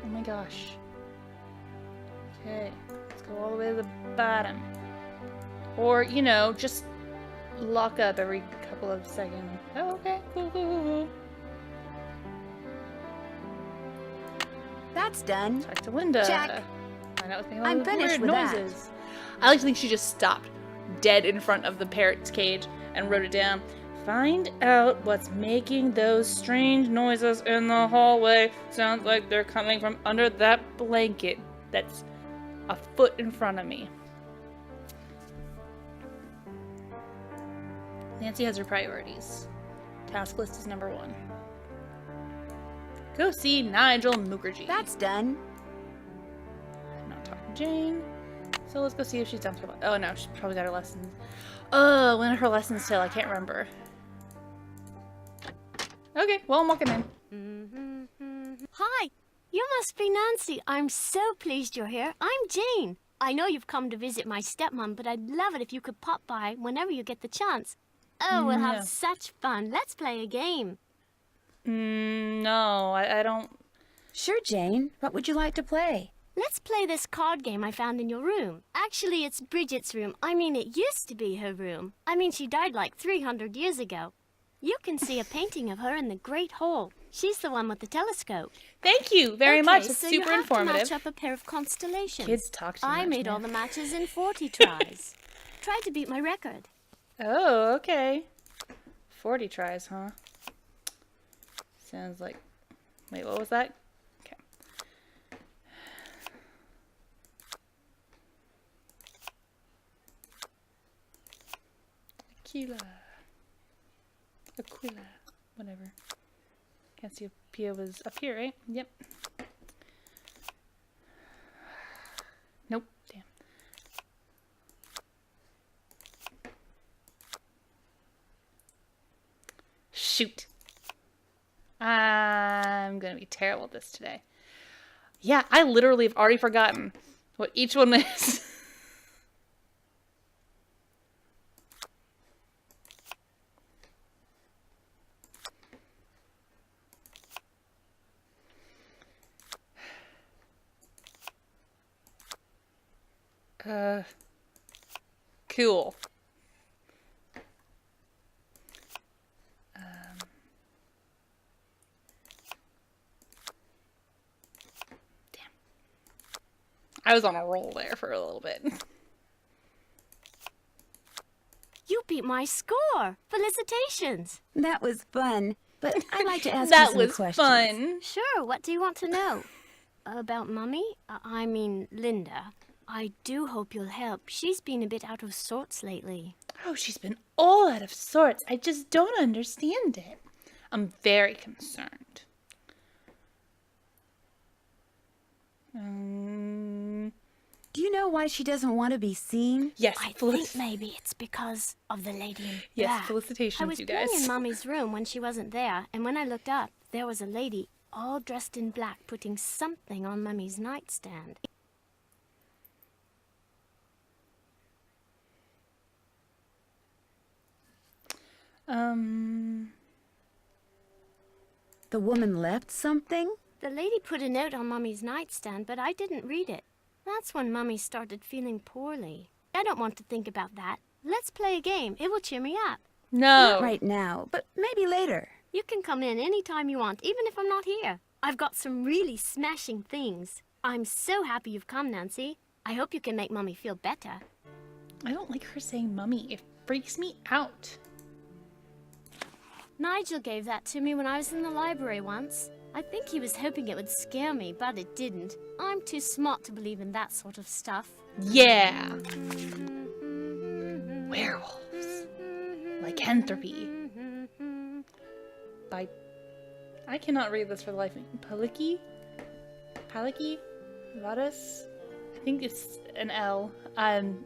my gosh. Okay, let's go all the way to the bottom. Or, you know, just lock up every couple of seconds. Oh, okay, cool, cool, cool, cool. That's done. Talk to Linda. Check. Find out what's making all I'm the finished weird with that. noises. I like to think she just stopped dead in front of the parrot's cage and wrote it down. Find out what's making those strange noises in the hallway. Sounds like they're coming from under that blanket that's a foot in front of me. Nancy has her priorities. Task list is number 1. Go see Nigel Mukherjee. That's done. I'm not talking to Jane. So let's go see if she's done her. Oh no, she's probably got her lessons. Oh, when are her lessons till? I can't remember. Okay, well, I'm walking in. Hi, you must be Nancy. I'm so pleased you're here. I'm Jane. I know you've come to visit my stepmom, but I'd love it if you could pop by whenever you get the chance. Oh, we'll No. have such fun. Let's play a game. No, I don't. Sure, Jane. What would you like to play? Let's play this card game I found in your room. Actually, it's Bridget's room. I mean, it used to be her room. I mean, she died like 300 years ago. You can see a painting of her in the Great Hall. She's the one with the telescope. Thank you very Okay, much. It's so super you have informative. to match up a pair of constellations. Kids talk too I much, made man. all the matches in 40 tries. Try to beat my record. Oh, okay. 40 tries, huh? Sounds like. Wait, what was that? Okay. Aquila. Whatever. Cassiopeia was up here, right? Yep. Nope. Damn. Shoot. I'm gonna be terrible at this today. Yeah, I literally have already forgotten what each one is. Cool. Damn. I was on a roll there for a little bit. You beat my score. Felicitations. That was fun, but I'd like to ask That you some was questions. fun. Sure, what do you want to know? About Mummy? I mean, Linda. I do hope you'll help. She's been a bit out of sorts lately. Oh, she's been all out of sorts. I just don't understand it. I'm very concerned. Do you know why she doesn't want to be seen? Yes, I think maybe it's because of the lady in yes, black. felicitations, I was you guys. playing in Mummy's room when she wasn't there, and when I looked up, there was a lady all dressed in black putting something on Mummy's nightstand. The woman left something? The lady put a note on Mummy's nightstand, but I didn't read it. That's when Mummy started feeling poorly. I don't want to think about that. Let's play a game. It will cheer me up. No. Not right now, but maybe later. You can come in any time you want, even if I'm not here. I've got some really smashing things. I'm so happy you've come, Nancy. I hope you can make Mummy feel better. I don't like her saying mummy. It freaks me out. Nigel gave that to me when I was in the library once. I think he was hoping it would scare me, but it didn't. I'm too smart to believe in that sort of stuff. Yeah. Werewolves. Lycanthropy. By... I cannot read this for the life of me. Paliki? Paliki? Vadas? I think it's an L.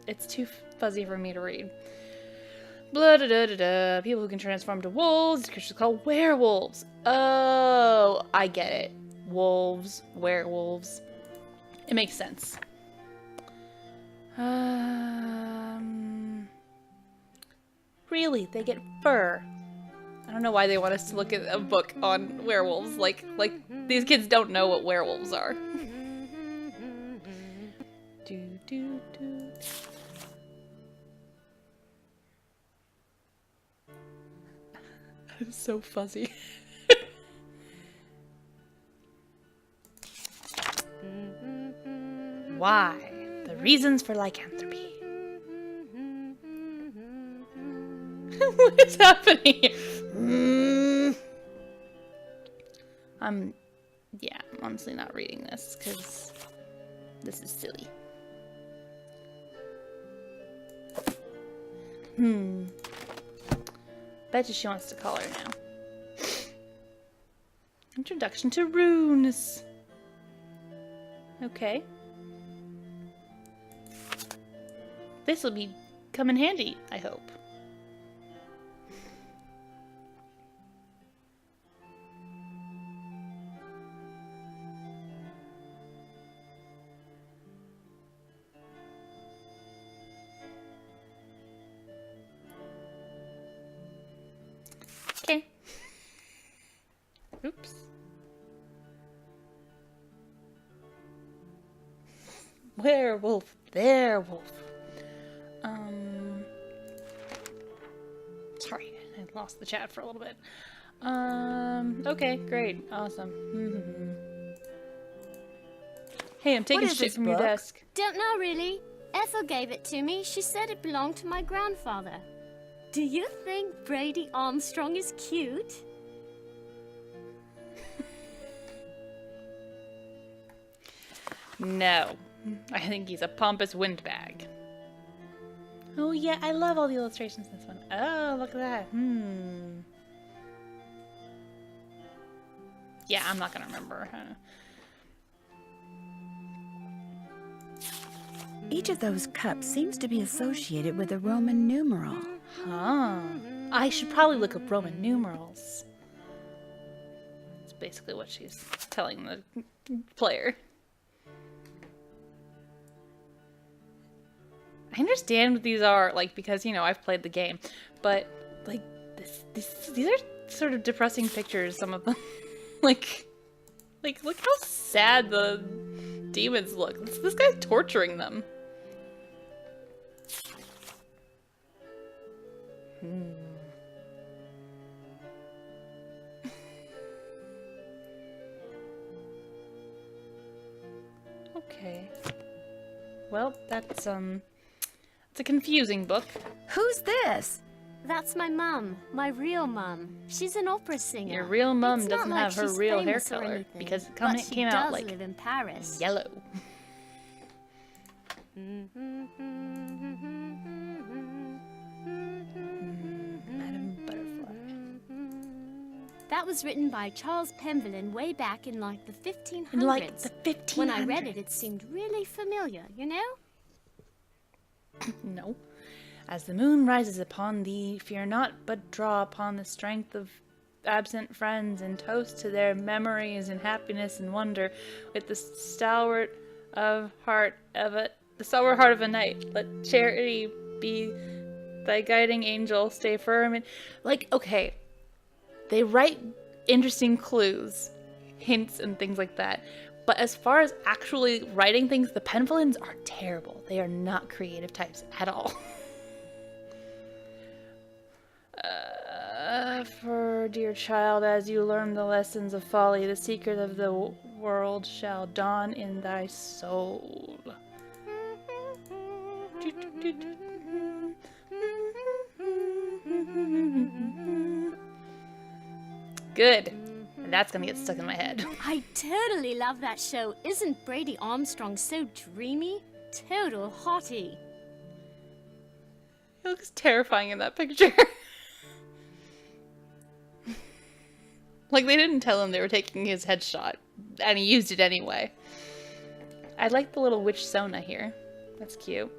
It's too fuzzy for me to read. Blah da da da da. People who can transform to wolves. Creatures called werewolves. Oh, I get it. Wolves, werewolves. It makes sense. Really, they get fur. I don't know why they want us to look at a book on werewolves. Like these kids don't know what werewolves are. Do do do. It's so fuzzy. Why? The reasons for lycanthropy. What is happening here? I'm honestly not reading this because this is silly. Bet you she wants to call her now. Introduction to runes. Okay. This will come in handy, I hope. Okay. Oops. Werewolf, werewolf. Sorry, I lost the chat for a little bit. Okay, great, awesome. Hey, I'm taking shit from your desk. Don't know, really. Ethel gave it to me. She said it belonged to my grandfather. Do you think Brady Armstrong is cute? No. I think he's a pompous windbag. Oh yeah, I love all the illustrations in this one. Oh, look at that. Yeah, I'm not gonna remember. Each of those cups seems to be associated with a Roman numeral. Huh. I should probably look up Roman numerals. That's basically what she's telling the player. I understand what these are, like, because, you know, I've played the game, but, like, these are sort of depressing pictures, some of them. like, look how sad the demons look. This guy's torturing them. Okay. Well, that's, it's a confusing book. Who's this? That's my mum, my real mum. She's an opera singer. Your real mum It's not doesn't like have her she's real hair famous or color anything, because it but came out does like live in Paris. yellow. Madame Butterfly. That was written by Charles Penvillin way back in like the 1500s. In like the 1500s. When I read it, it seemed really familiar, you know? No. As the moon rises upon thee, fear not, but draw upon the strength of absent friends, and toast to their memories and happiness and wonder with the stalwart heart of a knight. Let charity be thy guiding angel. Stay firm and okay. They write interesting clues, hints, and things like that. But as far as actually writing things, the Penvillans are terrible. They are not creative types at all. For dear child, as you learn the lessons of folly, the secret of the world shall dawn in thy soul. Good. That's gonna get stuck in my head. I totally love that show. Isn't Brady Armstrong so dreamy? Total hottie. He looks terrifying in that picture. Like, they didn't tell him they were taking his headshot, and he used it anyway. I like the little witch Sona here. That's cute.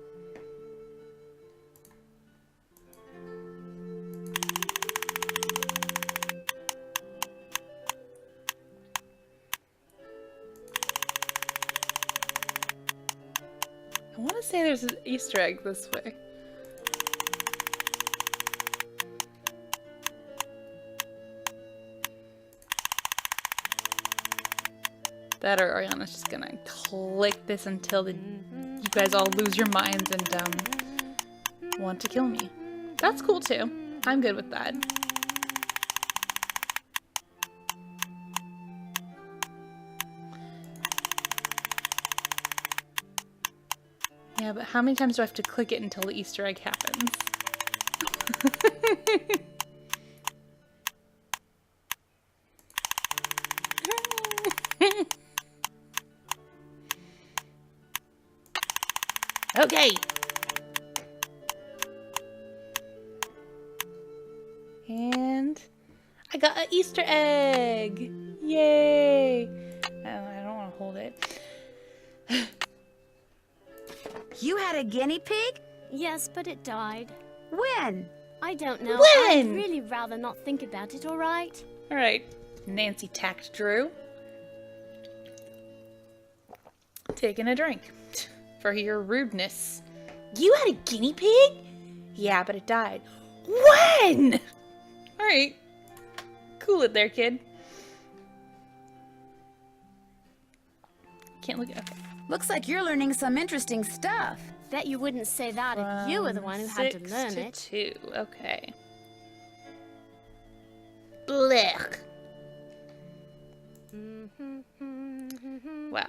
I want to say there's an Easter egg this way. That or Ariana's just gonna click this until you guys all lose your minds and want to kill me. That's cool too. I'm good with that. Yeah, but how many times do I have to click it until the Easter egg happens? Okay. And I got an Easter egg. Yay. I don't want to hold it. You had a guinea pig? Yes, but it died. When? I don't know. When? I'd really rather not think about it, alright? Alright. Nancy tacked Drew. Taking a drink. For your rudeness. You had a guinea pig? Yeah, but it died. When? Alright. Cool it there, kid. Can't look at it. Looks like you're learning some interesting stuff. Bet you wouldn't say that if you were the one who had to learn 6 to it. 2. Okay. Blech. Wow.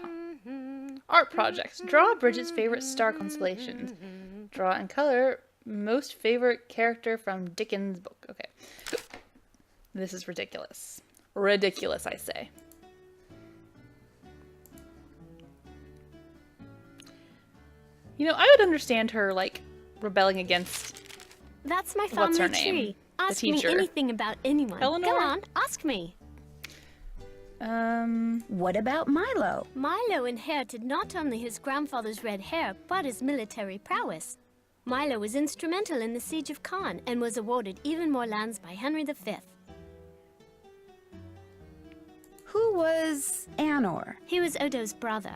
Art projects. Draw Bridget's favorite star constellations. Draw and color most favorite character from Dickens' book. Okay. This is ridiculous. Ridiculous, I say. You know, I would understand her, like, rebelling against... That's my What's her family name? tree. The Ask me teacher. anything about anyone. Eleanor? Go on, ask me. What about Milo? Milo inherited not only his grandfather's red hair, but his military prowess. Milo was instrumental in the siege of Caen and was awarded even more lands by Henry V. Who was Anor? He was Odo's brother.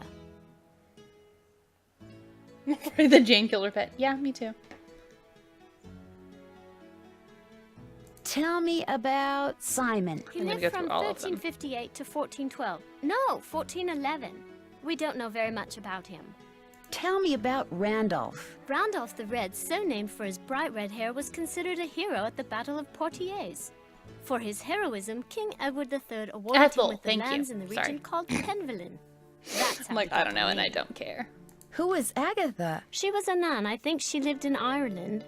The Jane Killer pet. Yeah, me too. Tell me about Simon. He I'm gonna lived go from through all of them. 1358 to 1412. No, 1411. We don't know very much about him. Tell me about Randolph. Randolph the Red, so named for his bright red hair, was considered a hero at the Battle of Poitiers. For his heroism, King Edward III awarded Ethel, him with the thank you. lands in the region Sorry. called Penvillin. That's how I'm like, he I got don't the know, and I name. don't care. Who was Agatha? She was a nun. I think she lived in Ireland.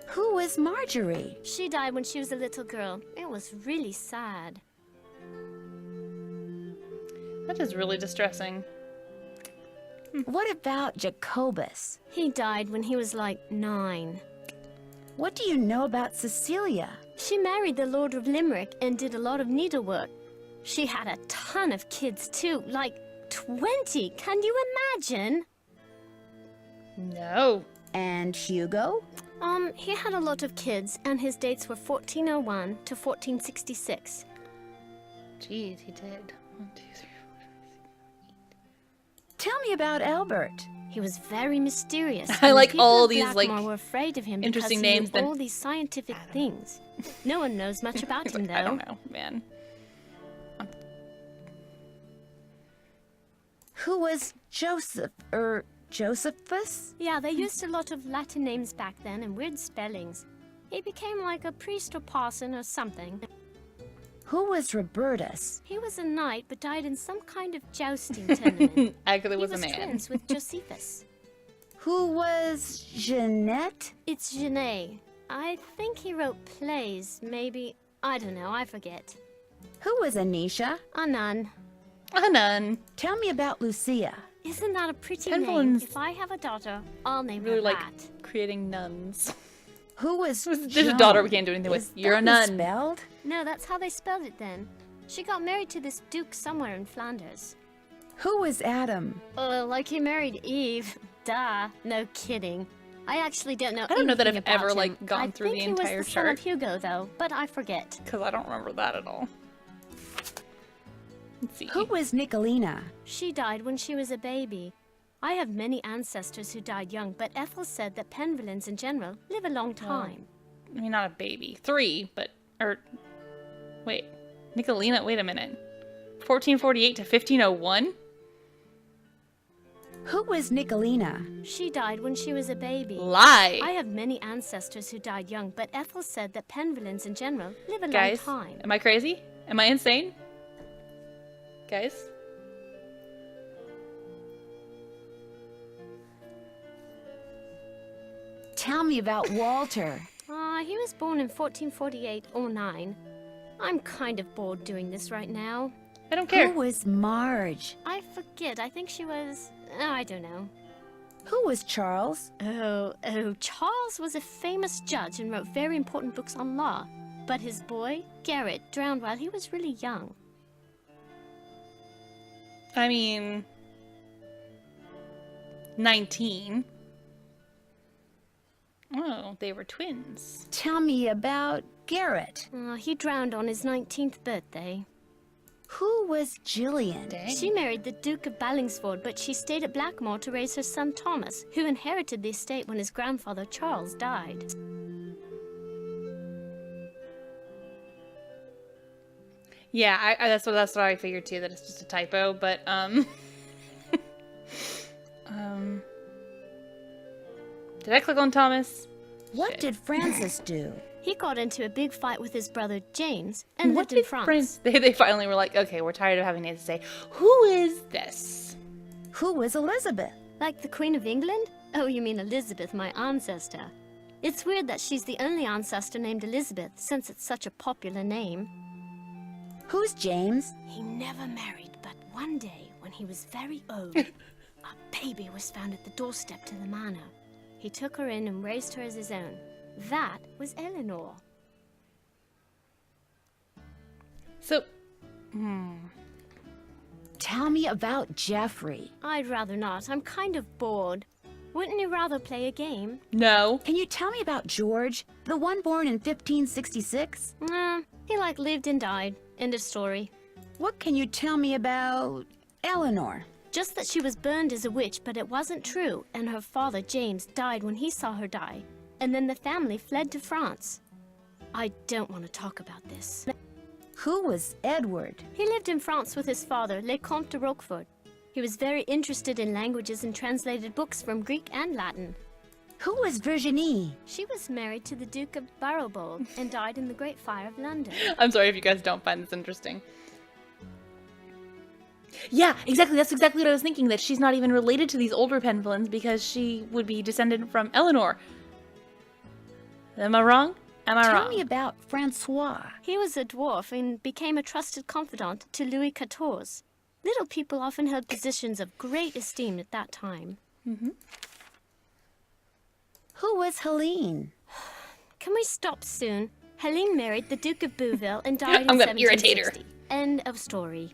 Who was Marjorie? She died when she was a little girl. It was really sad. That is really distressing. What about Jacobus? He died when he was like 9. What do you know about Cecilia? She married the Lord of Limerick and did a lot of needlework. She had a ton of kids too, like 20. Can you imagine? No. And Hugo? He had a lot of kids, and his dates were 1401 to 1466. Jeez, he did. 1, 2, 3, 4, 5, 6. Tell me about Albert. He was very mysterious. I and like people all of these, Blackmore like, were afraid of him interesting because he names knew than all these scientific things. No one knows much about him, though. I don't know, man. Who was Josephus? Yeah, they used a lot of Latin names back then and weird spellings. He became like a priest or parson or something. Who was Robertus? He was a knight, but died in some kind of jousting tournament. Actually, He was was a man. twins with Josephus. Who was Jeanette? It's Genet. I think he wrote plays, maybe. I don't know, I forget. Who was Anisha? A nun. A nun. Tell me about Lucia. Isn't that a pretty name? Penguins If I have a daughter, I'll name really her like that. creating nuns. Who was There's a daughter we can't do anything Is with. You're a that nun. Spelled? No, that's how they spelled it then. She got married to this duke somewhere in Flanders. Who was Adam? Like he married Eve. Duh. No kidding. I actually don't know. I don't know that I've anything about ever, him. like, gone through the entire I think he was the chart. son of Hugo, though, but I forget. Because I don't remember that at all. Let's see. Who was Nicolina? She died when she was a baby. I have many ancestors who died young, but Ethel said that Penvillans in general live a long time. I mean, not a baby. 3, but... Or... Wait. Nicolina, wait a minute. 1448 to 1501? Who was Nicolina? She died when she was a baby. Lie! I have many ancestors who died young, but Ethel said that Penvillans in general live a Guys, long time. am I crazy? Am I insane? Guys? Tell me about Walter. He was born in 1448 or 9. I'm kind of bored doing this right now. I don't care. Who was Marge? I forget. I think she was... I don't know. Who was Charles? Oh, Charles was a famous judge and wrote very important books on law. But his boy, Garrett, drowned while he was really young. I mean... 19. Oh, they were twins. Tell me about Garrett. He drowned on his 19th birthday. Who was Jillian? Dang. She married the Duke of Ballingsford, but she stayed at Blackmore to raise her son Thomas, who inherited the estate when his grandfather Charles died. Yeah, that's what I figured too, that it's just a typo, but, did I click on Thomas? What Shit. did Francis do? He got into a big fight with his brother James and What lived in did France. They finally were like, okay, we're tired of having to say, who is this? Who was Elizabeth? Like the Queen of England? Oh, you mean Elizabeth, my ancestor. It's weird that she's the only ancestor named Elizabeth, since it's such a popular name. Who's James? He never married, but one day, when he was very old, a baby was found at the doorstep to the manor. He took her in and raised her as his own. That was Eleanor. So, Tell me about Jeffrey. I'd rather not. I'm kind of bored. Wouldn't you rather play a game? no. Can you tell me about George? The one born in 1566? He lived and died. End of story. What can you tell me about Eleanor? Just that she was burned as a witch, but it wasn't true, and her father, James, died when he saw her die. And then the family fled to France. I don't want to talk about this. Who was Edward? He lived in France with his father, Le Comte de Roquefort. He was very interested in languages and translated books from Greek and Latin. Who was Virginie? She was married to the Duke of Barrowbold and died in the Great Fire of London. I'm sorry if you guys don't find this interesting. Yeah, exactly. That's exactly what I was thinking, that she's not even related to these older Penvillans because she would be descended from Eleanor. Am I wrong? Am I Tell wrong? me about Francois. He was a dwarf and became a trusted confidant to Louis XIV. Little people often held positions of great esteem at that time. Who was Helene? Can we stop soon? Helene married the Duke of Bouville and died in I'm gonna irritate her. 1760. End of story.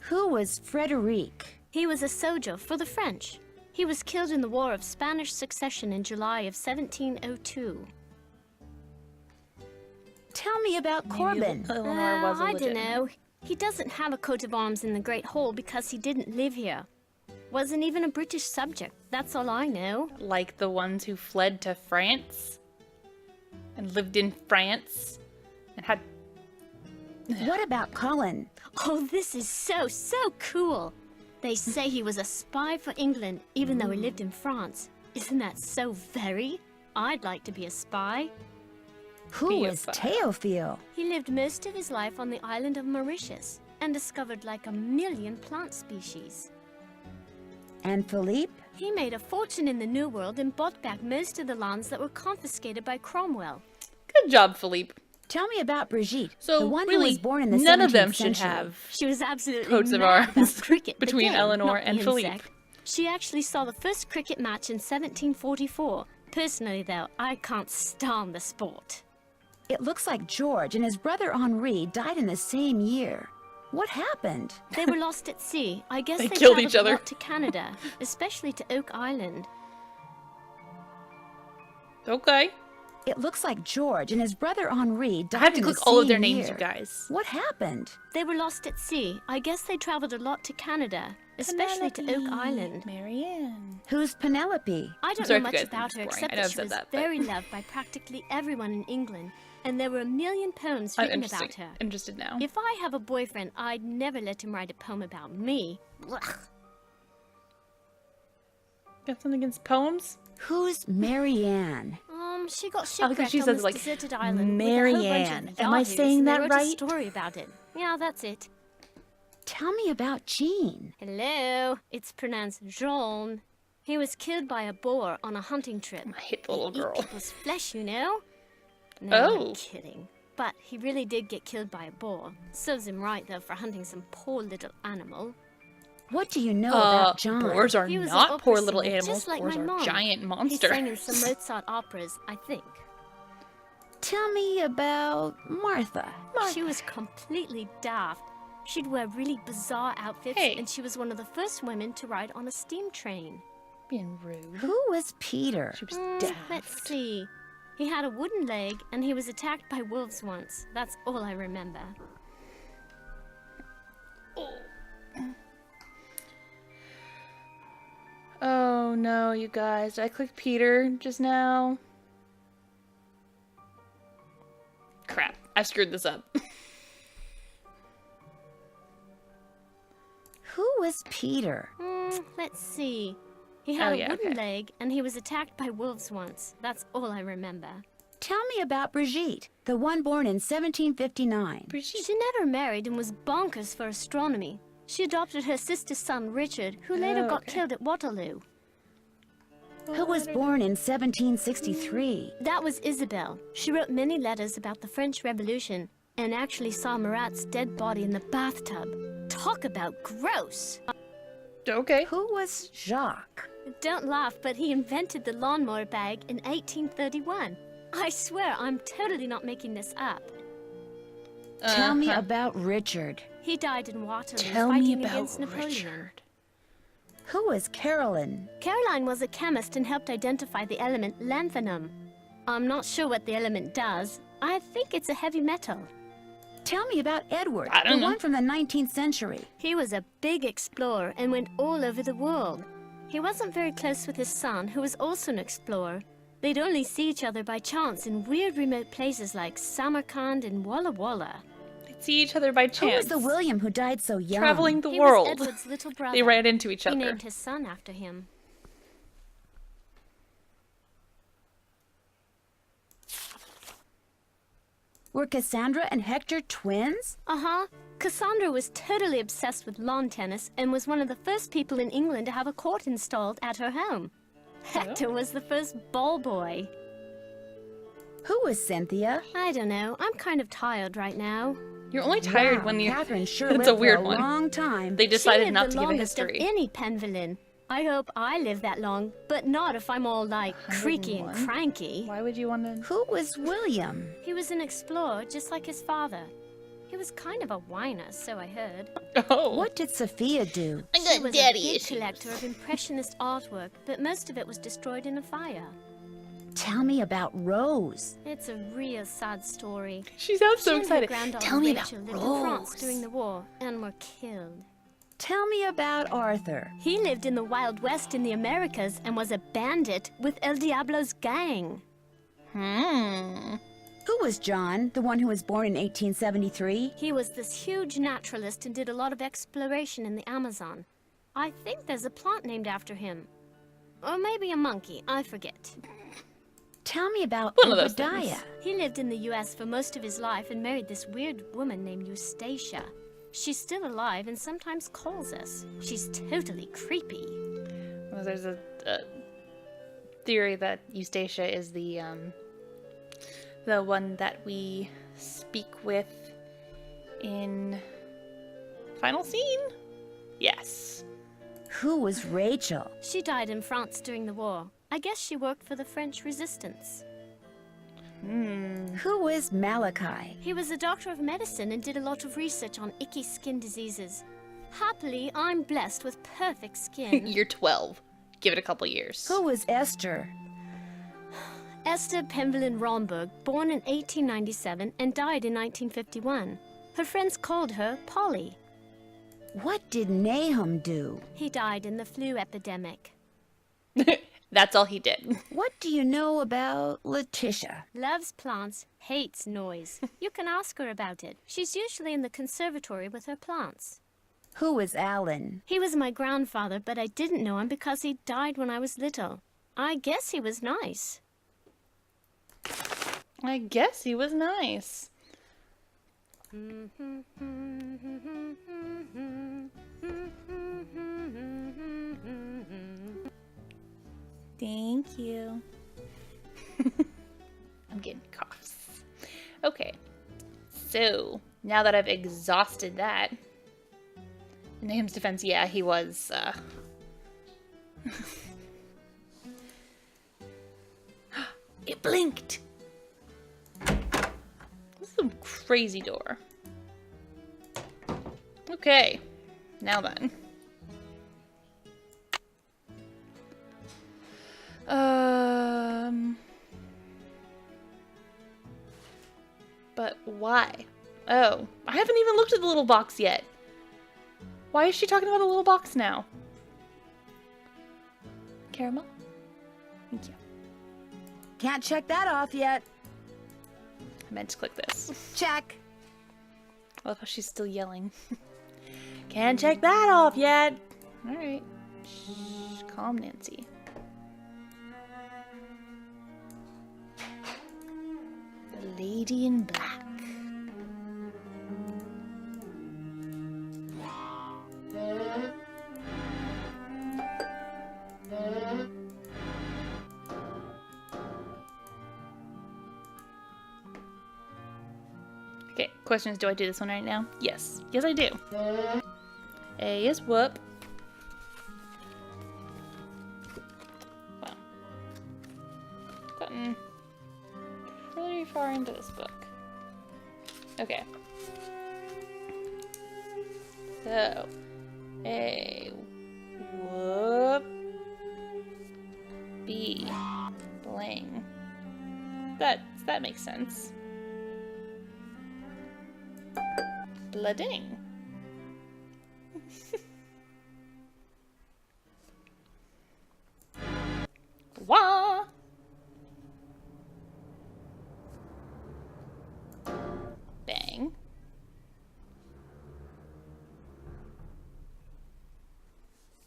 Who was Frederic? He was a soldier for the French. He was killed in the War of Spanish Succession in July of 1702. Tell me about Corbin. Eleanor was a I don't legitimate. know. He doesn't have a coat of arms in the Great Hall because he didn't live here. Wasn't even a British subject, that's all I know. Like the ones who fled to France and lived in France and had. What about Cullen? Oh, this is so cool. They say he was a spy for England, even though he lived in France. Isn't that so very? I'd like to be a spy. Who is Theophile? He lived most of his life on the island of Mauritius and discovered like 1 million plant species. And Philippe? He made a fortune in the New World and bought back most of the lands that were confiscated by Cromwell. Good job, Philippe. Tell me about Brigitte, So the one really, who was born in the none of 17th them should century. have She was absolutely coats of mad arms about cricket, the between game, Eleanor not the and Philippe. insect. She actually saw the first cricket match in 1744. Personally, though, I can't stand the sport. It looks like George and his brother Henri died in the same year. What happened? They were lost at sea. I guess They they killed traveled each other. a lot to Canada, especially to Oak Island. Okay. It looks like George and his brother Henri died I have to in click the all of their same names, year. you guys. What happened? They were lost at sea. I guess they traveled a lot to Canada, especially to Oak Island. Marianne. Who's Penelope? I don't sorry know if you much guys think about it's her boring. except I know that I've she said was that, but- very loved by practically everyone in England, and there were 1 million poems I'm written about her. interested now. If I have a boyfriend, I'd never let him write a poem about me. Blech. Got something against poems? Who's Marianne? She got I like how shipwrecked she on says, this like, deserted island Marianne. with a whole bunch of Am I yahoos, saying and they that wrote right? a story about it. Yeah, that's it. Tell me about Jean. Hello, it's pronounced Jean. He was killed by a boar on a hunting trip. I hate the little They eat girl. people's flesh, you know? No, Oh. I'm kidding. But he really did get killed by a boar. Serves him right, though, for hunting some poor little animal. What do you know about John? Boars are He was an not opera poor little singer, animals. just like Boars my are mom. giant He monsters. sang in some Mozart operas, I think. Tell me about Martha. She was completely daft. She'd wear really bizarre outfits, Hey. and she was one of the first women to ride on a steam train. Being rude. Who was Peter? She was daft. Let's see. He had a wooden leg, and he was attacked by wolves once. That's all I remember. Oh no, you guys. Did I click Peter just now? Crap. I screwed this up. Who was Peter? Let's see. He had Oh, a yeah, wooden okay. leg, and he was attacked by wolves once. That's all I remember. Tell me about Brigitte, the one born in 1759. She never married and was bonkers for astronomy. She adopted her sister's son, Richard, who later got killed at Waterloo. Who was born in 1763. That was Isabel. She wrote many letters about the French Revolution and actually saw Marat's dead body in the bathtub. Talk about gross! Okay. Who was Jacques? Don't laugh, but he invented the lawnmower bag in 1831. I swear, I'm totally not making this up. Tell me about Richard. He died in Waterloo Tell me fighting about against Napoleon. Richard. Who was Carolyn? Caroline was a chemist and helped identify the element lanthanum. I'm not sure what the element does. I think it's a heavy metal. Tell me about Edward, I don't the know. one from the 19th century. He was a big explorer and went all over the world. He wasn't very close with his son, who was also an explorer. They'd only see each other by chance in weird remote places like Samarkand and Walla Walla. They'd see each other by Who chance. was the William who died so young? Traveling the He world. was Edward's little brother. They ran into each He other. named his son after him. Were Cassandra and Hector twins? Uh-huh. Cassandra was totally obsessed with lawn tennis and was one of the first people in England to have a court installed at her home. Hector was the first ball boy. Who was Cynthia? I don't know. I'm kind of tired right now. You're only tired Wow, when you. Catherine sure It's lived a weird for a one. long time. They decided she lived not the to give a longest history. of any Penvillain. I hope I live that long, but not if I'm all like creaky and 101? cranky. Why would you want to? Who was William? He was an explorer just like his father. He was kind of a whiner, so I heard. Oh. What did Sophia do? She was a big collector of impressionist artwork, but most of it was destroyed in a fire. Tell me about Rose. It's a real sad story. She sounds She so and her excited. granddaughter Tell me about Rachel lived in France Rose. during the war and were killed. Tell me about Arthur. He lived in the Wild West in the Americas and was a bandit with El Diablo's gang. Who was John, the one who was born in 1873? He was this huge naturalist and did a lot of exploration in the Amazon. I think there's a plant named after him. Or maybe a monkey, I forget. Tell me about One of those Obadiah. things. He lived in the US for most of his life and married this weird woman named Eustacia. She's still alive and sometimes calls us. She's totally creepy. Well, there's a theory that Eustacia is the one that we speak with in final scene? Yes. Who was Rachel? She died in France during the war. I guess she worked for the French resistance. Who was Malachi? He was a doctor of medicine and did a lot of research on icky skin diseases. Happily, I'm blessed with perfect skin. You're 12. Give it a couple years. Who was Esther? Esther Pemberlin Romberg, born in 1897 and died in 1951. Her friends called her Polly. What did Nahum do? He died in the flu epidemic. That's all he did. What do you know about Letitia? Loves plants, hates noise. You can ask her about it. She's usually in the conservatory with her plants. Who was Alan? He was my grandfather, but I didn't know him because he died when I was little. I guess he was nice. I guess he was nice. Thank you. I'm getting coughs. Okay. So, now that I've exhausted that, in Nahum's defense, yeah, he was, It blinked! This is a crazy door. Okay. Now then. But why? Oh, I haven't even looked at the little box yet. Why is she talking about the little box now? Caramel? Thank you. Can't check that off yet. I meant to click this. Check. I love how she's still yelling. Can't check that off yet. Alright. Shh, calm, Nancy. The Lady in Black. Okay, question is, do I do this one right now? Yes. Yes, I do. A is whoop. Wow. Gotten pretty far into this book. Okay. So, A, whoop. B, bling. That makes sense. Blooding. Wah! Bang.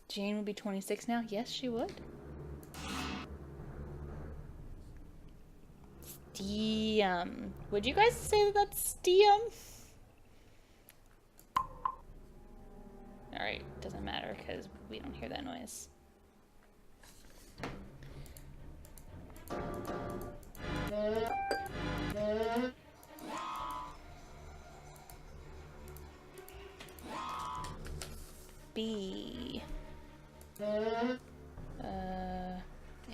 Jane would be 26 now? Yes, she would. Steam. Would you guys say that that's steam? Alright, doesn't matter because we don't hear that noise. B.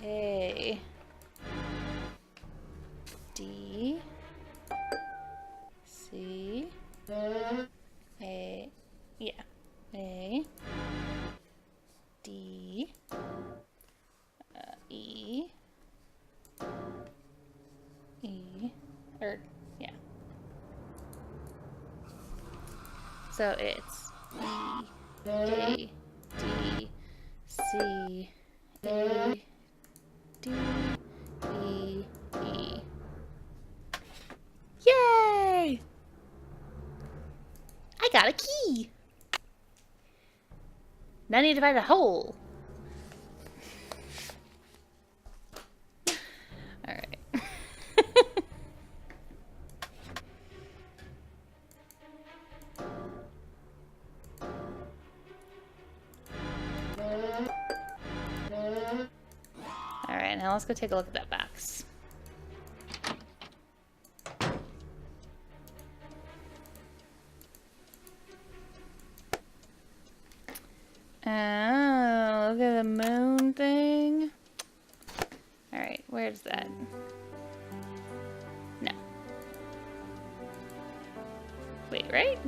A. D. C. So it's E, A, D, C, A, D, E, E. Yay! I got a key! Now I need to find a hole. Alright. Alright, now let's go take a look at that box. Oh, look at the moon thing. Alright, where's that? No. Wait, right?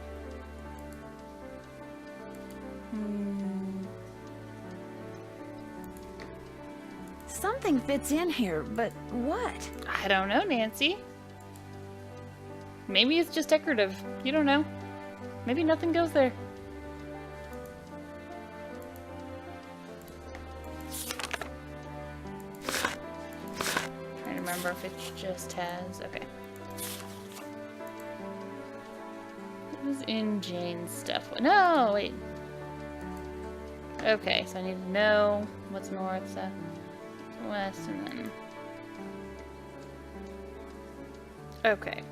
Something fits in here, but what? I don't know, Nancy. Maybe it's just decorative. You don't know. Maybe nothing goes there. Trying to remember if it just has... Okay. It was in Jane's stuff. No, wait. Okay, so I need to know what's north, south, west, and then... Okay.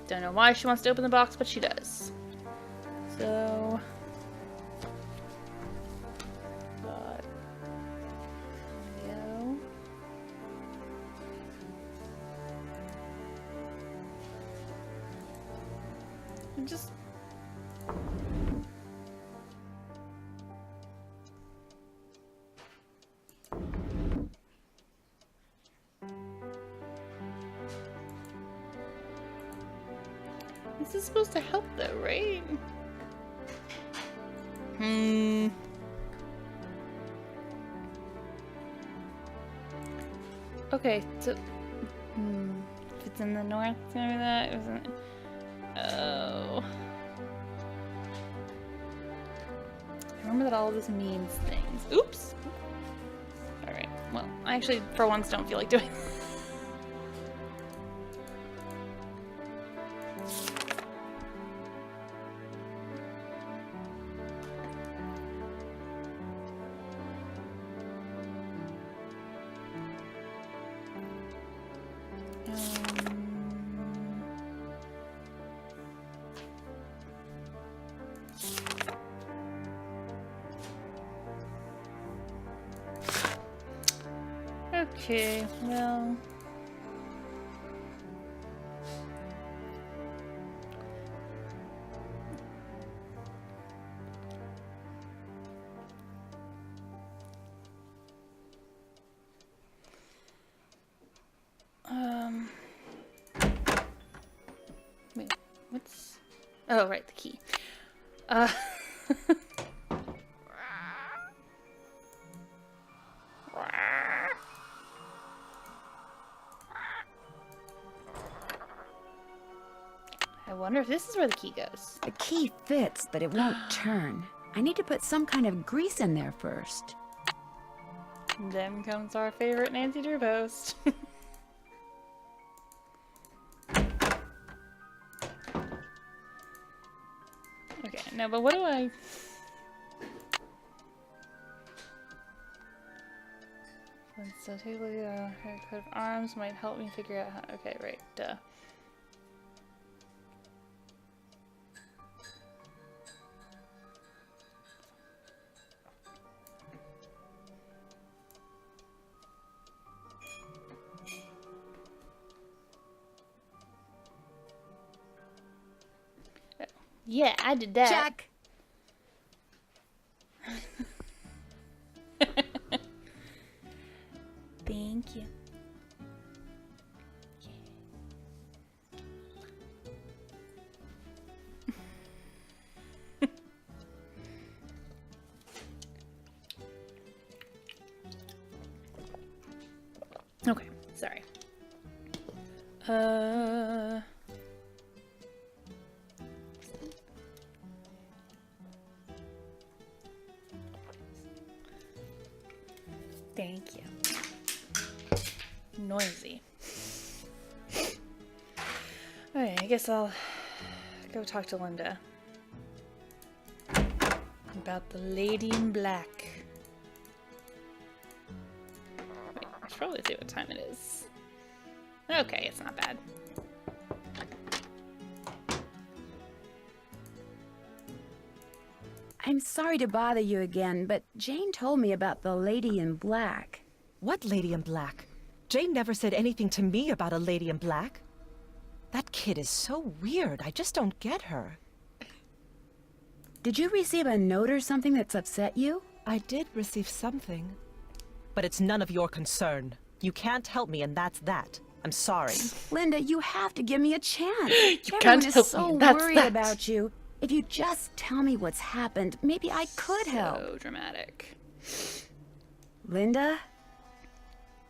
Don't know why she wants to open the box, but she does. So... got... Go. I'm just... This is supposed to help though, right? Okay, so... If it's in the north, remember that? It wasn't... Oh... I remember that all of this means things. Oops! Alright, well, I actually, for once, don't feel like doing Okay, well... Wait, what's... Oh, right, the key. I wonder if this is where the key goes. The key fits, but it won't turn. I need to put some kind of grease in there first. Then comes our favorite Nancy Drew post. Okay, no, but what do I... So take a look at her coat of arms might help me figure out how... Okay, right, duh. Yeah, I did that. Check. Thank you. Okay, sorry. noisy. Okay, I guess I'll go talk to Linda about the Lady in Black. Wait, I should probably see what time it is. Okay, it's not bad. I'm sorry to bother you again, but Jane told me about the Lady in Black. What Lady in Black? Jane never said anything to me about a Lady in Black. That kid is so weird. I just don't get her. Did you receive a note or something that's upset you? I did receive something. But it's none of your concern. You can't help me, and that's that. I'm sorry. Linda, you have to give me a chance. You Everyone can't is help so me, that's worried that. about you. If you just tell me what's happened, maybe I could help. So dramatic. Linda,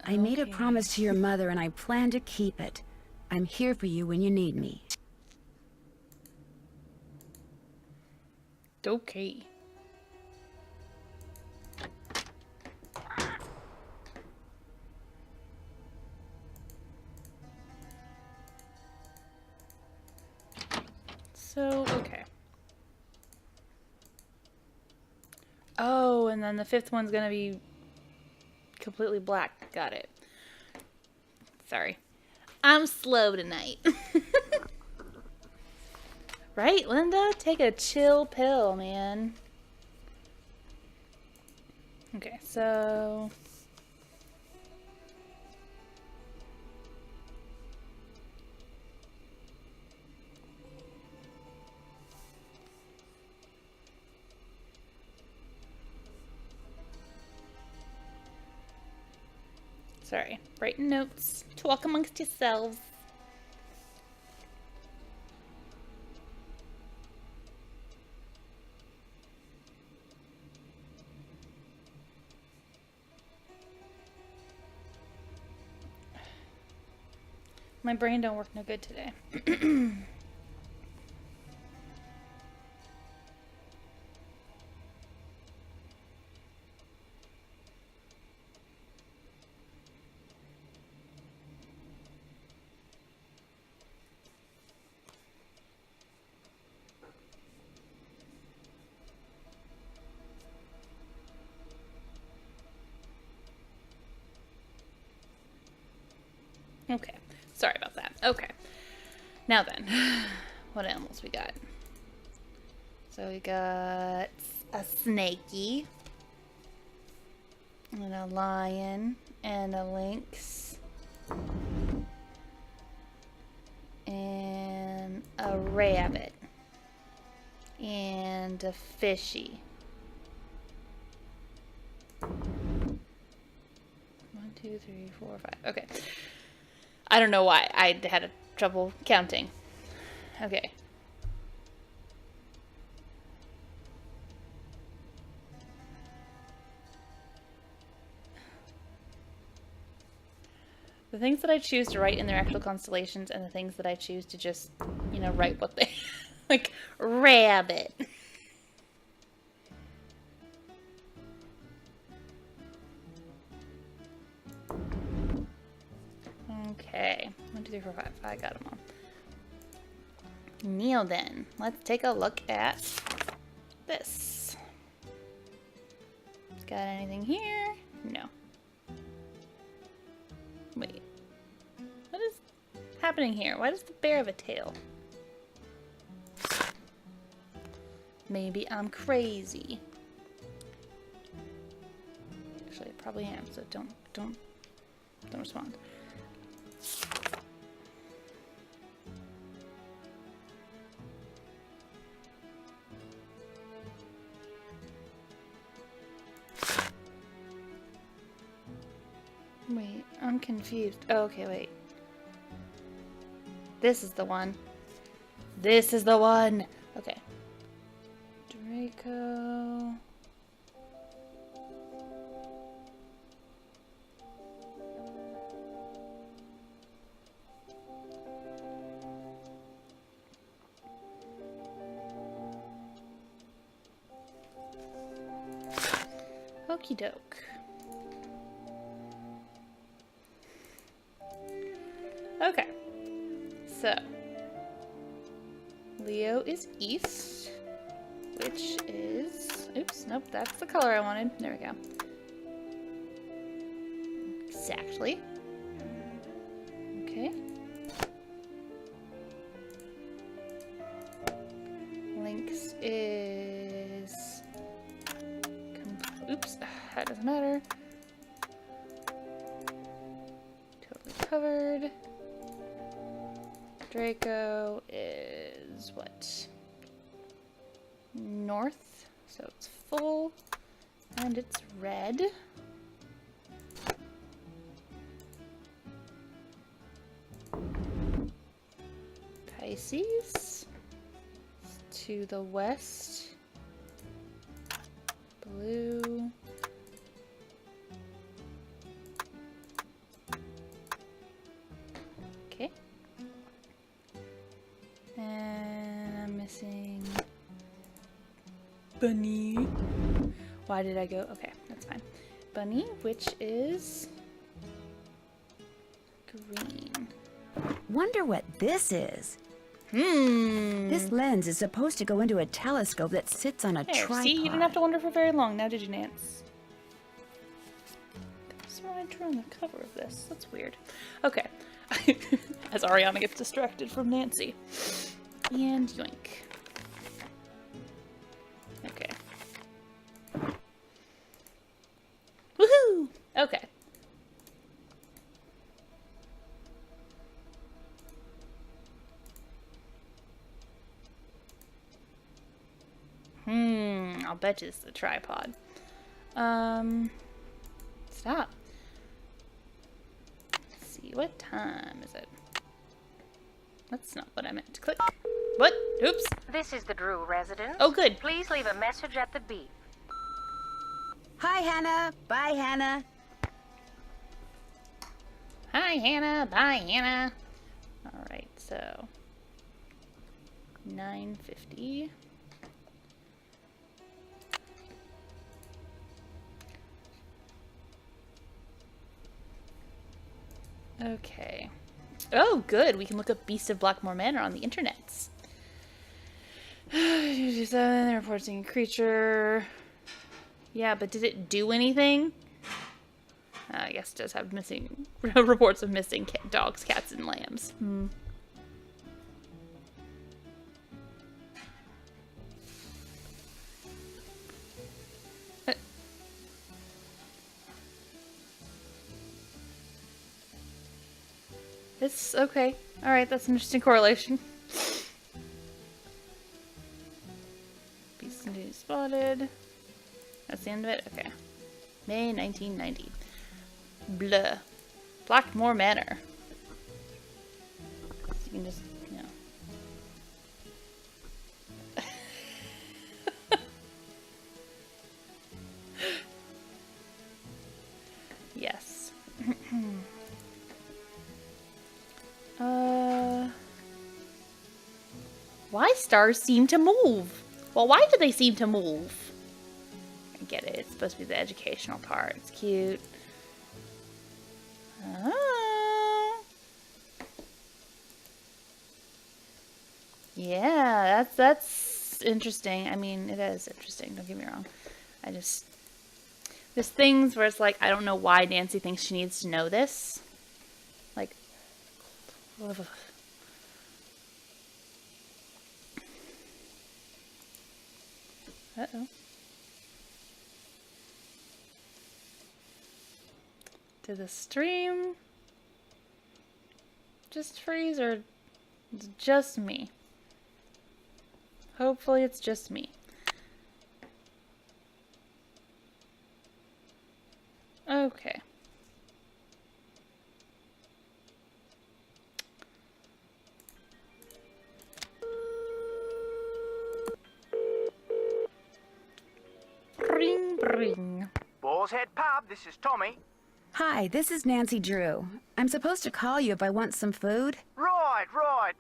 I made a Okay. promise to your mother and I plan to keep it. I'm here for you when you need me. Okay. So, okay. Oh, and then the fifth one's gonna be completely black. Got it. Sorry. I'm slow tonight. Right, Linda? Take a chill pill, man. Okay, so... Sorry, writing notes. Talk amongst yourselves. My brain don't work no good today. Okay, sorry about that. Okay, now then, what animals we got? So we got a snaky, and a lion, and a lynx, and a rabbit, and a fishy. 1, 2, 3, 4, 5. Okay. I don't know why. I had trouble counting. Okay. The things that I choose to write in their actual constellations and the things that I choose to just, you know, write what they... like, rabbit. Okay. 1, 2, 3, 4, 5. I got them all. Now then, let's take a look at this. Got anything here? No. Wait. What is happening here? Why does the bear have a tail? Maybe I'm crazy. Actually, I probably am, so don't respond. Wait, I'm confused. Oh, okay, wait. This is the one. This is the one! Okay. Draco... Okie doke. Okay. So, Leo is east, which is... Oops, nope, that's the color I wanted. There we go. Exactly. Okay. Lynx is... Oops, that doesn't matter. Totally covered. Draco is what? North, so it's full, and it's red. Pisces to the west, blue. Okay. And I'm missing Bunny. Why did I go? Okay, that's fine. Bunny, which is green. Wonder what this is. This lens is supposed to go into a telescope that sits on a There, tripod. see, you didn't have to wonder for very long. Now did you, Nance? That's what I drew on the cover of this. That's weird. Okay. As Ariana gets distracted from Nancy. And yoink. Okay. Woohoo! Okay. I'll bet you it's the tripod. Stop. Let's see, what time is it? That's not what I meant to click. What? Oops. This is the Drew residence. Oh, good. Please leave a message at the beep. Hi, Hannah. Bye, Hannah. Hi, Hannah. Bye, Hannah. Alright, so 9:50. Okay. Oh, good. We can look up Beast of Blackmore Manor on the internets. They're reporting a creature. Yeah, but did it do anything? I guess it does have missing reports of missing dogs, cats, and lambs. It's okay. Alright, that's an interesting correlation. Beast indeed spotted. That's the end of it? Okay. May 1990. Blah. Blackmore Manor. So you can just, you know. Yes. Why stars seem to move? Well, why do they seem to move? I get it. It's supposed to be the educational part. It's cute. Oh. Yeah, that's interesting. I mean, it is interesting. Don't get me wrong. There's things where it's like, I don't know why Nancy thinks she needs to know this. Like, ugh. Uh-oh. Did the stream just freeze, or is it just me? Hopefully it's just me. Okay. Ring, ring. Boar's Head Pub, this is Tommy. Hi, this is Nancy Drew. I'm supposed to call you if I want some food. Right.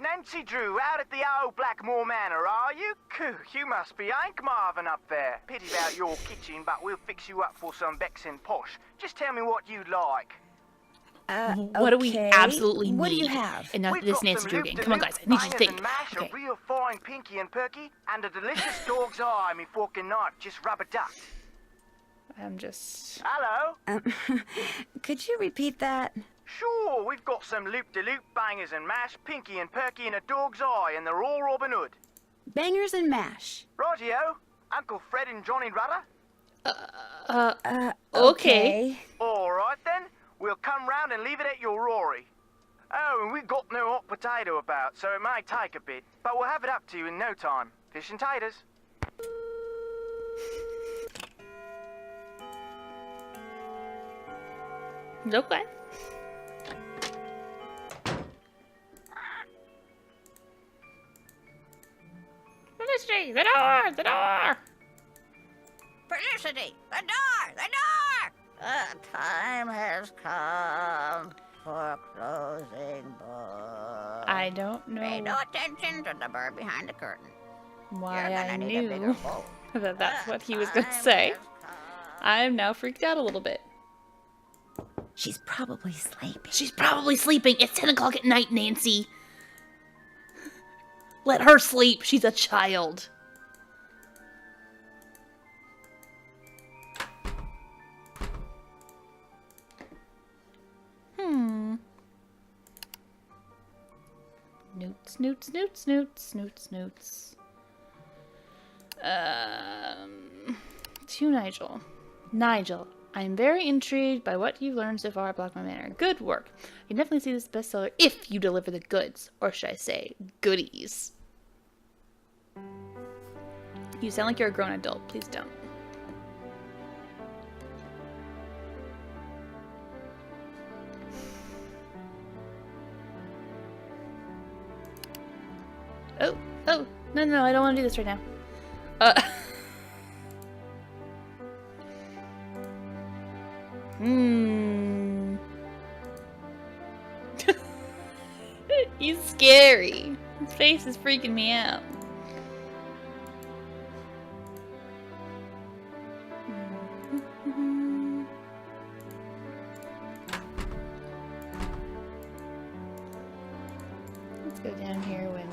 Nancy Drew, out at the old Blackmore Manor, are you? Coo, you must be Hank Marvin up there. Pity about your kitchen, but we'll fix you up for some Bex and posh. Just tell me what you'd like. What do we Okay. absolutely need What do you have? in We've this got Nancy some Drew game? Come on, guys. I need you to bangers think. and mash, Okay. a real fine pinky and perky, and a delicious dog's eye, me fucking not, just rubber duck. I'm just... Hello? Could you repeat that? Sure, we've got some loop-de-loop bangers and mash, pinky and perky, and a dog's eye, and they're all Robin Hood. Bangers and mash. Rightio, Uncle Fred and Johnny Rudder. Okay. All right then, we'll come round and leave it at your Rory. Oh, and we've got no hot potato about, so it may take a bit, but we'll have it up to you in no time. Fish and taters. Okay. Felicity, the door! The door! Felicity, the door! The door! The time has come for closing book. I don't Pay no know attention to the bird behind the curtain. why You're I gonna need a bigger knew bowl. that that's The what he was going to time say. has come. I'm now freaked out a little bit. She's probably sleeping. She's probably sleeping. It's 10 o'clock at night, Nancy. Let her sleep. She's a child. Newts, newts, newts, newts, newts, newts. To Nigel. Nigel, I am very intrigued by what you've learned so far at Blackmore Manor. Good work. You can definitely see this bestseller if you deliver the goods. Or should I say, goodies. You sound like you're a grown adult. Please don't. Oh, no, I don't want to do this right now. He's scary. His face is freaking me out. Let's go down here when...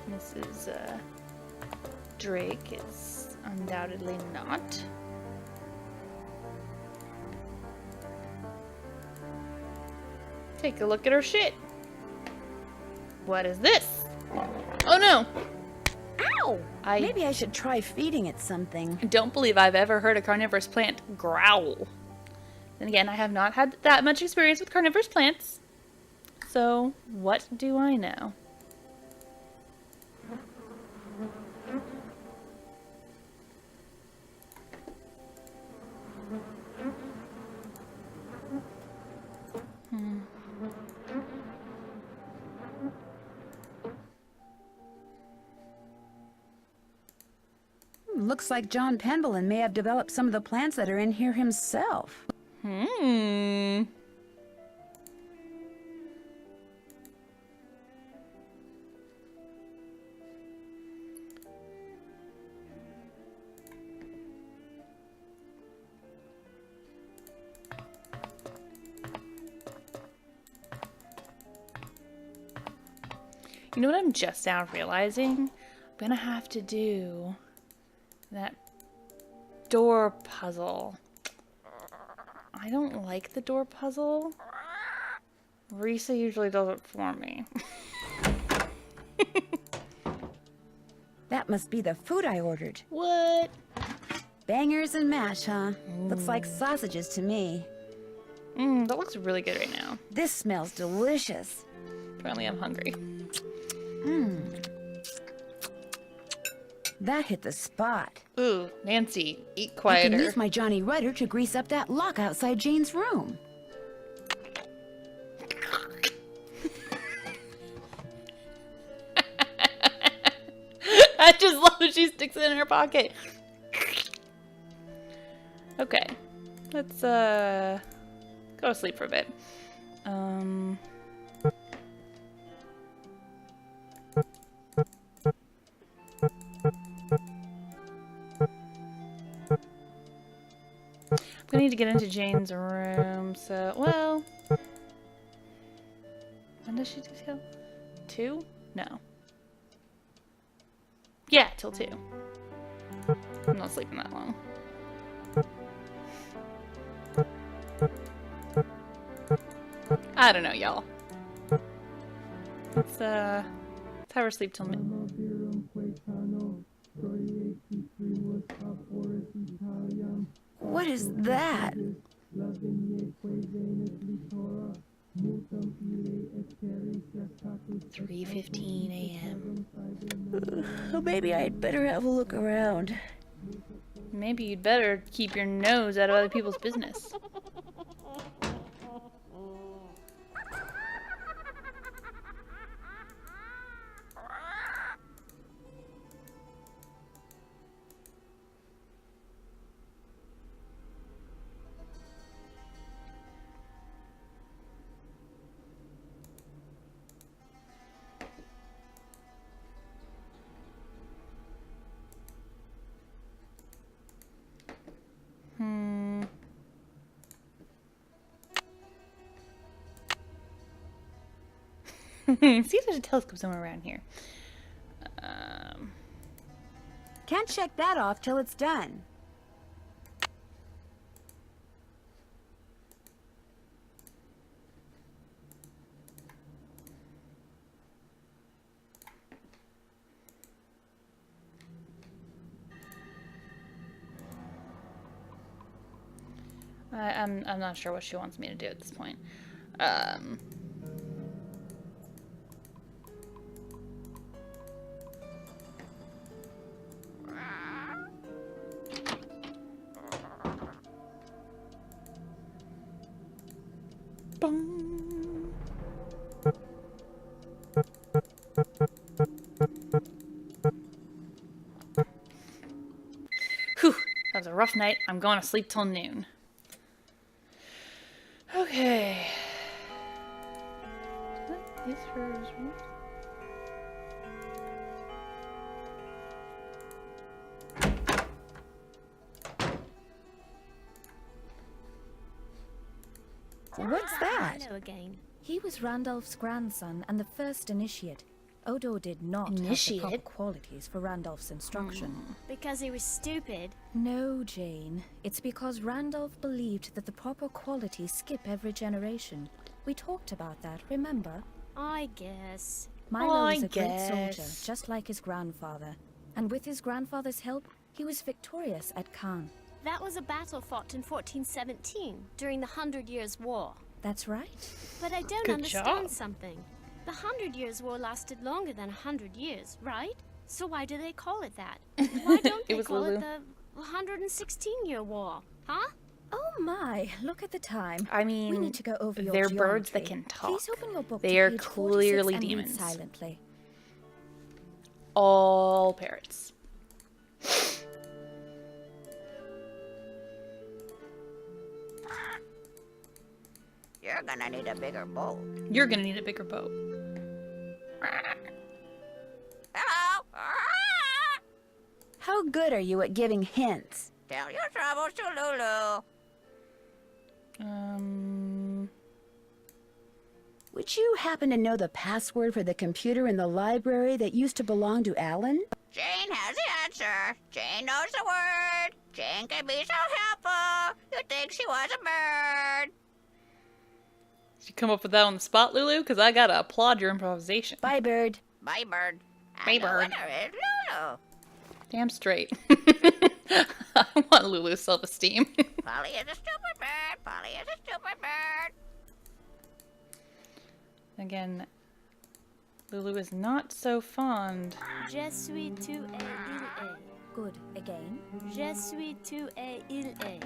Mrs. Drake is undoubtedly not. Take a look at her shit. What is this? Oh no! Ow! I Maybe I should try feeding it something. don't believe I've ever heard a carnivorous plant growl. Then again, I have not had that much experience with carnivorous plants. So, what do I know? Looks like John Pendleton may have developed some of the plants that are in here himself. You know what I'm just now realizing? I'm gonna have to do that door puzzle. I don't like the door puzzle. Risa usually does it for me. That must be the food I ordered. What? Bangers and mash, huh? Looks like sausages to me. That looks really good right now. This smells delicious. Apparently I'm hungry. That hit the spot. Ooh, Nancy, eat I can quieter. use my Johnny Rudder to grease up that lock outside Jane's room. I just love that she sticks it in her pocket. Okay. Let's go to sleep for a bit. We need to get into Jane's room, so, well... When does she do till? 2? No. Yeah, till 2. I'm not sleeping that long. I don't know, y'all. Let's have her sleep till mid. What is that? 3:15 a.m. Maybe I'd better have a look around. Maybe you'd better keep your nose out of other people's business. See if there's a telescope somewhere around here. Can't check that off till it's done. I'm not sure what she wants me to do at this point. Whew, that was a rough night. I'm going to sleep till noon. Okay. What is hers? What's that? Hello again. He was Randolph's grandson and the first initiate. Odo did not have the proper qualities for Randolph's instruction. Because he was stupid. No, Jane. It's because Randolph believed that the proper qualities skip every generation. We talked about that, remember? I guess. Milo was a great soldier, just like his grandfather. And with his grandfather's help, he was victorious at Caen. That was a battle fought in 1417, during the 100 Years' War. That's right. But I don't Good understand job. something. The 100 Years' War lasted longer than 100 years, right? So why do they call it that? Why don't they call it the 116-year war? Huh? Oh my, look at the time. I mean, we need to go over your they're geometry. birds that can talk. Please open your book They to are page clearly 46 and read demons. silently. All parrots. You're gonna need a bigger boat. You're gonna need a bigger boat. Hello? How good are you at giving hints? Tell your troubles to Lulu. Would you happen to know the password for the computer in the library that used to belong to Alan? Jane has the answer. Jane knows the word. Jane can be so helpful. You'd think she was a bird. Did you come up with that on the spot, Lulu? Because I gotta applaud your improvisation. Bye, bird. Bye, bird. Bye, And the bird. winner is Lulu. Damn straight. I want Lulu's self-esteem. Polly is a stupid bird. Polly is a stupid bird. Again, Lulu is not so fond. Je suis tu et il est. Good. Again. Je suis tu et il est.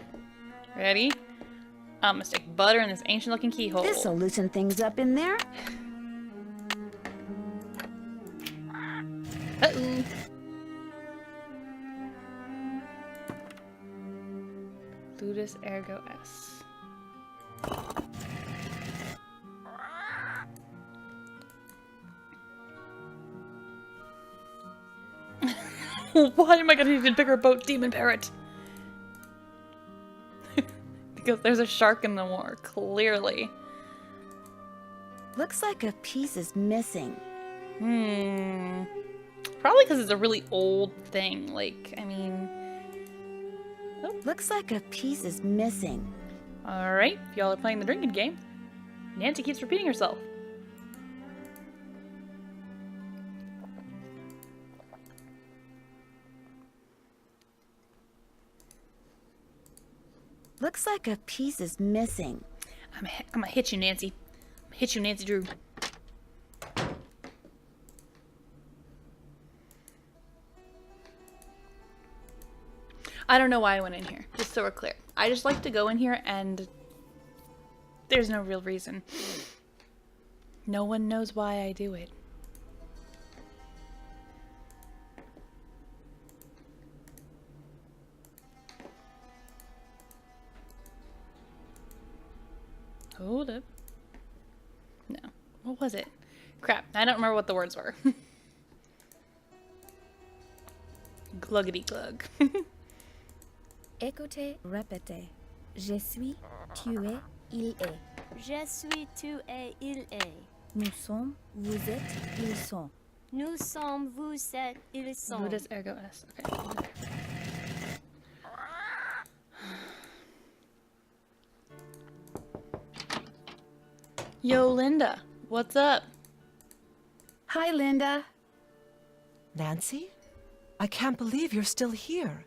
Ready? I'm gonna stick butter in this ancient-looking keyhole. This'll loosen things up in there. Uh-oh. Ludus ergo S. Why am I gonna need a bigger boat, demon parrot? Because there's a shark in the water, clearly. Looks like a piece is missing. Probably because it's a really old thing. Like, I mean... Oh. Looks like a piece is missing. Alright, if y'all are playing the drinking game, Nancy keeps repeating herself. Looks like a piece is missing. I'm gonna hit you, Nancy. I'm gonna hit you, Nancy Drew. I don't know why I went in here, just so we're clear. I just like to go in here and there's no real reason. No one knows why I do it. Hold up. No. What was it? Crap. I don't remember what the words were. Gluggity glug. Écoutez, répétez. Je suis, tu es, il est. Je suis, tu es, il est. Nous sommes, vous êtes, ils sont. Nous sommes, vous êtes, ils sont. Ludus ergo est. Okay. Yo, Linda. What's up? Hi, Linda. Nancy? I can't believe you're still here.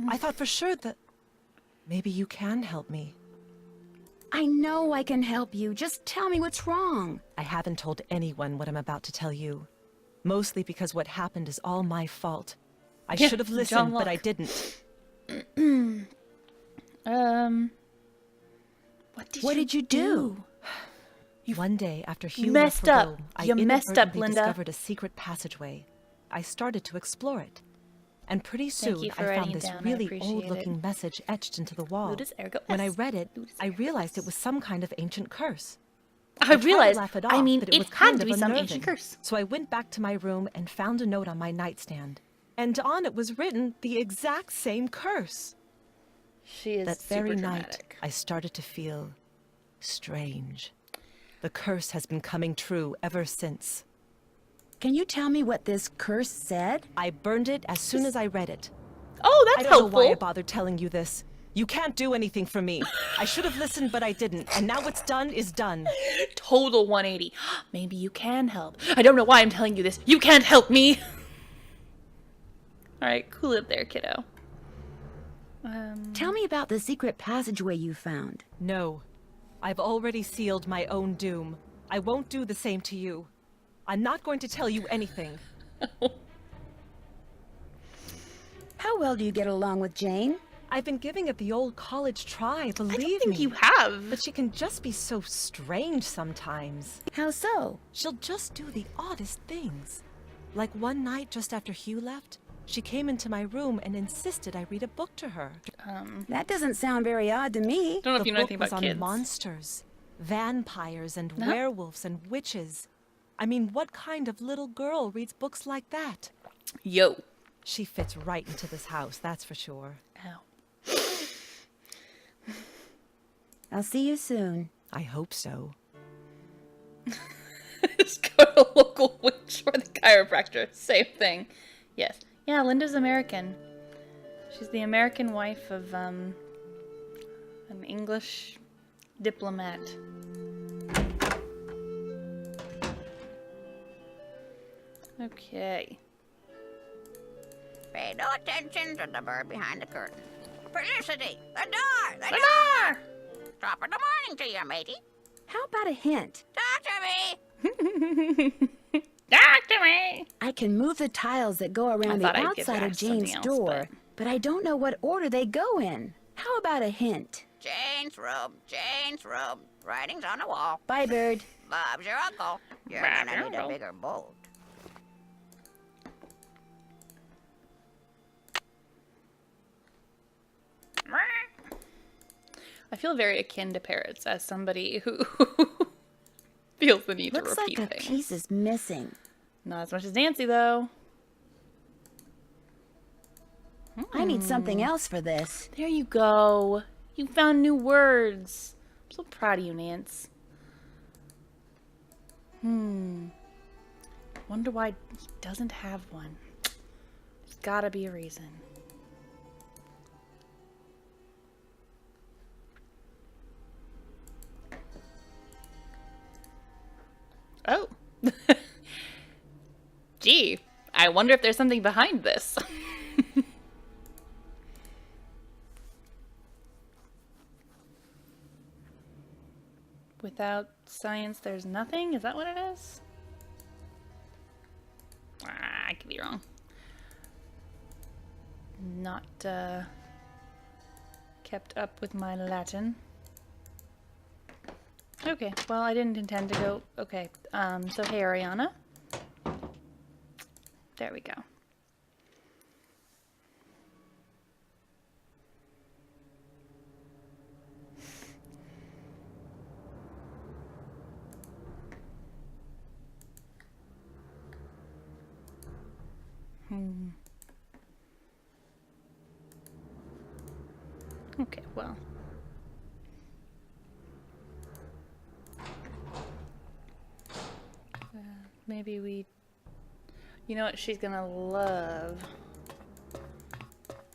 I thought for sure that... Maybe you can help me. I know I can help you. Just tell me what's wrong. I haven't told anyone what I'm about to tell you. Mostly because what happened is all my fault. I should have listened, but I didn't. What did you do? One day, after Hugh messed left for up. Rome, I You messed up, inadvertently Linda. discovered a secret passageway. I started to explore it. And pretty soon, you for I writing found it this down. I really appreciate old-looking message etched into the wall. Ludus ergo When I est. read it, Ludus I ergo realized est. it was some kind of ancient curse. I tried to realized, laugh it I off, mean, but it was had kind to of be some unnerving. ancient curse. So I went back to my room and found a note on my nightstand. And on it was written the exact same curse. She is That super very dramatic. night, I started to feel strange. The curse has been coming true ever since. Can you tell me what this curse said? I burned it as soon as I read it. Oh, that's I don't helpful. know why I bothered telling you this. You can't do anything for me. I should have listened, but I didn't. And now what's done is done. Total 180. Maybe you can help. I don't know why I'm telling you this. You can't help me. All right, cool it there, kiddo. Tell me about the secret passageway you found. No. I've already sealed my own doom. I won't do the same to you. I'm not going to tell you anything. How well do you get along with Jane? I've been giving it the old college try, believe I don't think me. you have. But she can just be so strange sometimes. How so? She'll just do the oddest things. Like one night just after Hugh left, she came into my room and insisted I read a book to her. That doesn't sound very odd to me. Don't know if The you know book anything was about on kids. monsters, vampires, and No? werewolves and witches. I mean, what kind of little girl reads books like that? Yo. She fits right into this house, that's for sure. Ow. I'll see you soon. I hope so. Just go to a local witch or the chiropractor. Same thing. Yes. Yeah, Linda's American. She's the American wife of, an English diplomat. Okay. Pay no attention to the bird behind the curtain. Felicity, the door! The door! Top of the morning to you, matey. How about a hint? Talk to me! Talk to me! I can move the tiles that go around the thought I'd give outside her of something Jane's else, door, but I don't know what order they go in. How about a hint? Jane's room, Jane's room. Writing's on the wall. Bye, Bird. Bob's your uncle. You're Bob's gonna your need a uncle. bigger boat. I feel very akin to parrots as somebody who feels the need Looks to repeat like a things. piece is missing. Not as much as Nancy, though. I need something else for this. There you go. You found new words. I'm so proud of you, Nance. Wonder why he doesn't have one. There's gotta be a reason. Oh. Gee, I wonder if there's something behind this. Without science, there's nothing? Is that what it is? I could be wrong. Not kept up with my Latin. Okay, well, I didn't intend to go. Okay, so hey, Ariana. There we go. Okay, well. Maybe we... You know what? She's gonna love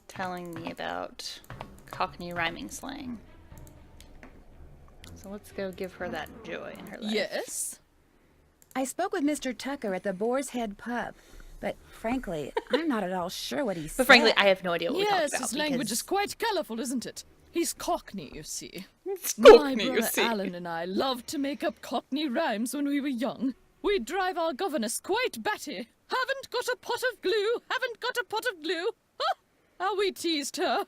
telling me about Cockney rhyming slang. So let's go give her that joy in her life. Yes? I spoke with Mr. Tucker at the Boar's Head pub, but frankly, I'm not at all sure what he said. But frankly, I have no idea what we talked Yes, about. his language is quite colourful, isn't it? He's Cockney, you see. Cockney, My you brother see. Alan and I loved to make up Cockney rhymes when we were young. We'd drive our governess quite batty. Haven't got a pot of glue, haven't got a pot of glue. Ha! How we teased her.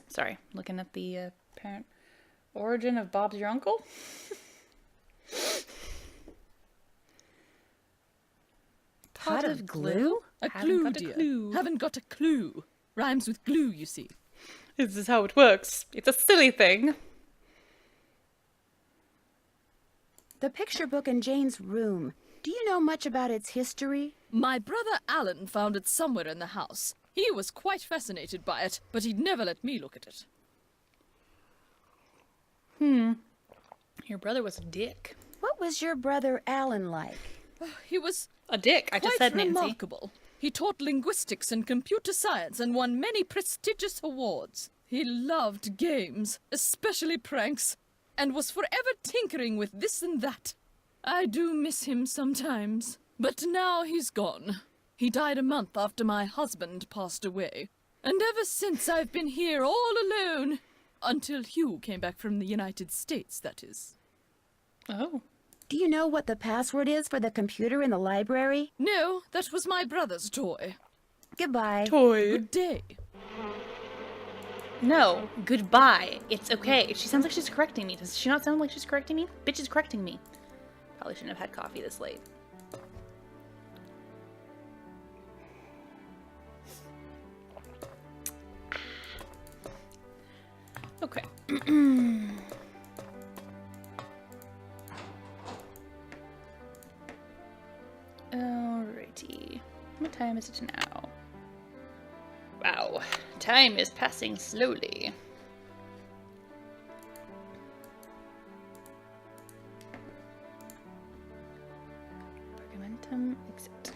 Sorry, looking at the apparent origin of Bob's your uncle. Pot of glue? A Haven't clue, got a dear. clue. Haven't got a clue. Rhymes with glue, you see. This is how it works. It's a silly thing. The picture book in Jane's room. Do you know much about its history? My brother Alan found it somewhere in the house. He was quite fascinated by it, but he'd never let me look at it. Your brother was a dick. What was your brother Alan like? He was A dick. I just quite said Nancy. remarkable. He taught linguistics and computer science and won many prestigious awards. He loved games, especially pranks, and was forever tinkering with this and that. I do miss him sometimes, but now he's gone. He died a month after my husband passed away, and ever since I've been here all alone. Until Hugh came back from the United States, that is. Oh. Do you know what the password is for the computer in the library? No, that was my brother's toy. Goodbye. Toy. Good day. No. Goodbye. It's okay. She sounds like she's correcting me. Does she not sound like she's correcting me? Bitch is correcting me. Probably shouldn't have had coffee this late. Okay. Alrighty. What time is it now? Wow. Time is passing slowly. Pergamentum, exit.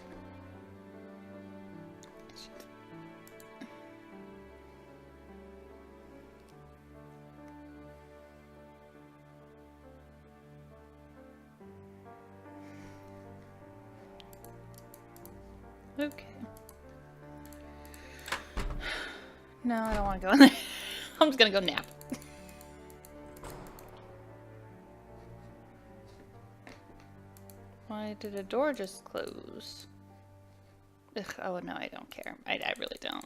Okay. No, I don't want to go in there. I'm just gonna go nap. Why did a door just close? Ugh, oh no, I don't care. I really don't.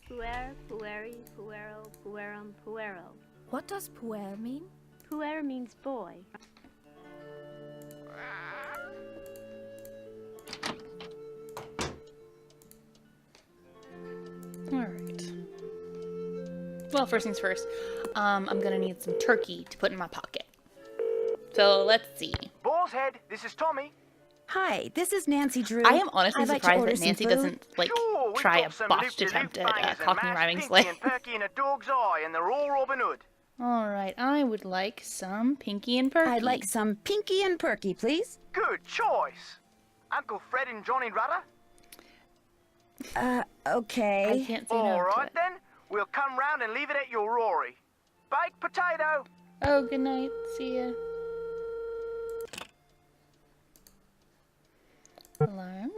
Puer, pueri, puero, puerum, puero. What does puer mean? Puer means boy. Alright. Well, first things first. I'm gonna need some turkey to put in my pocket. So, let's see. Boar's Head, this is Tommy. Hi, this is Nancy Drew. I am honestly I'd like to surprised order that some Nancy food. doesn't, like, Sure, we've try got a some botched loop-de-loop attempt at bangers and Cockney mashed rhyming pinky slang. and perky and a dog's eye, and they're all Robin Hood. Alright, I would like some Pinky and Perky. I'd like some Pinky and Perky, please. Good choice. Uncle Fred and Johnny Rudder? Okay. I can't say no All to right it. then. We'll come round and leave it at your Rory. Baked potato. Oh, good night. See ya. Alarm.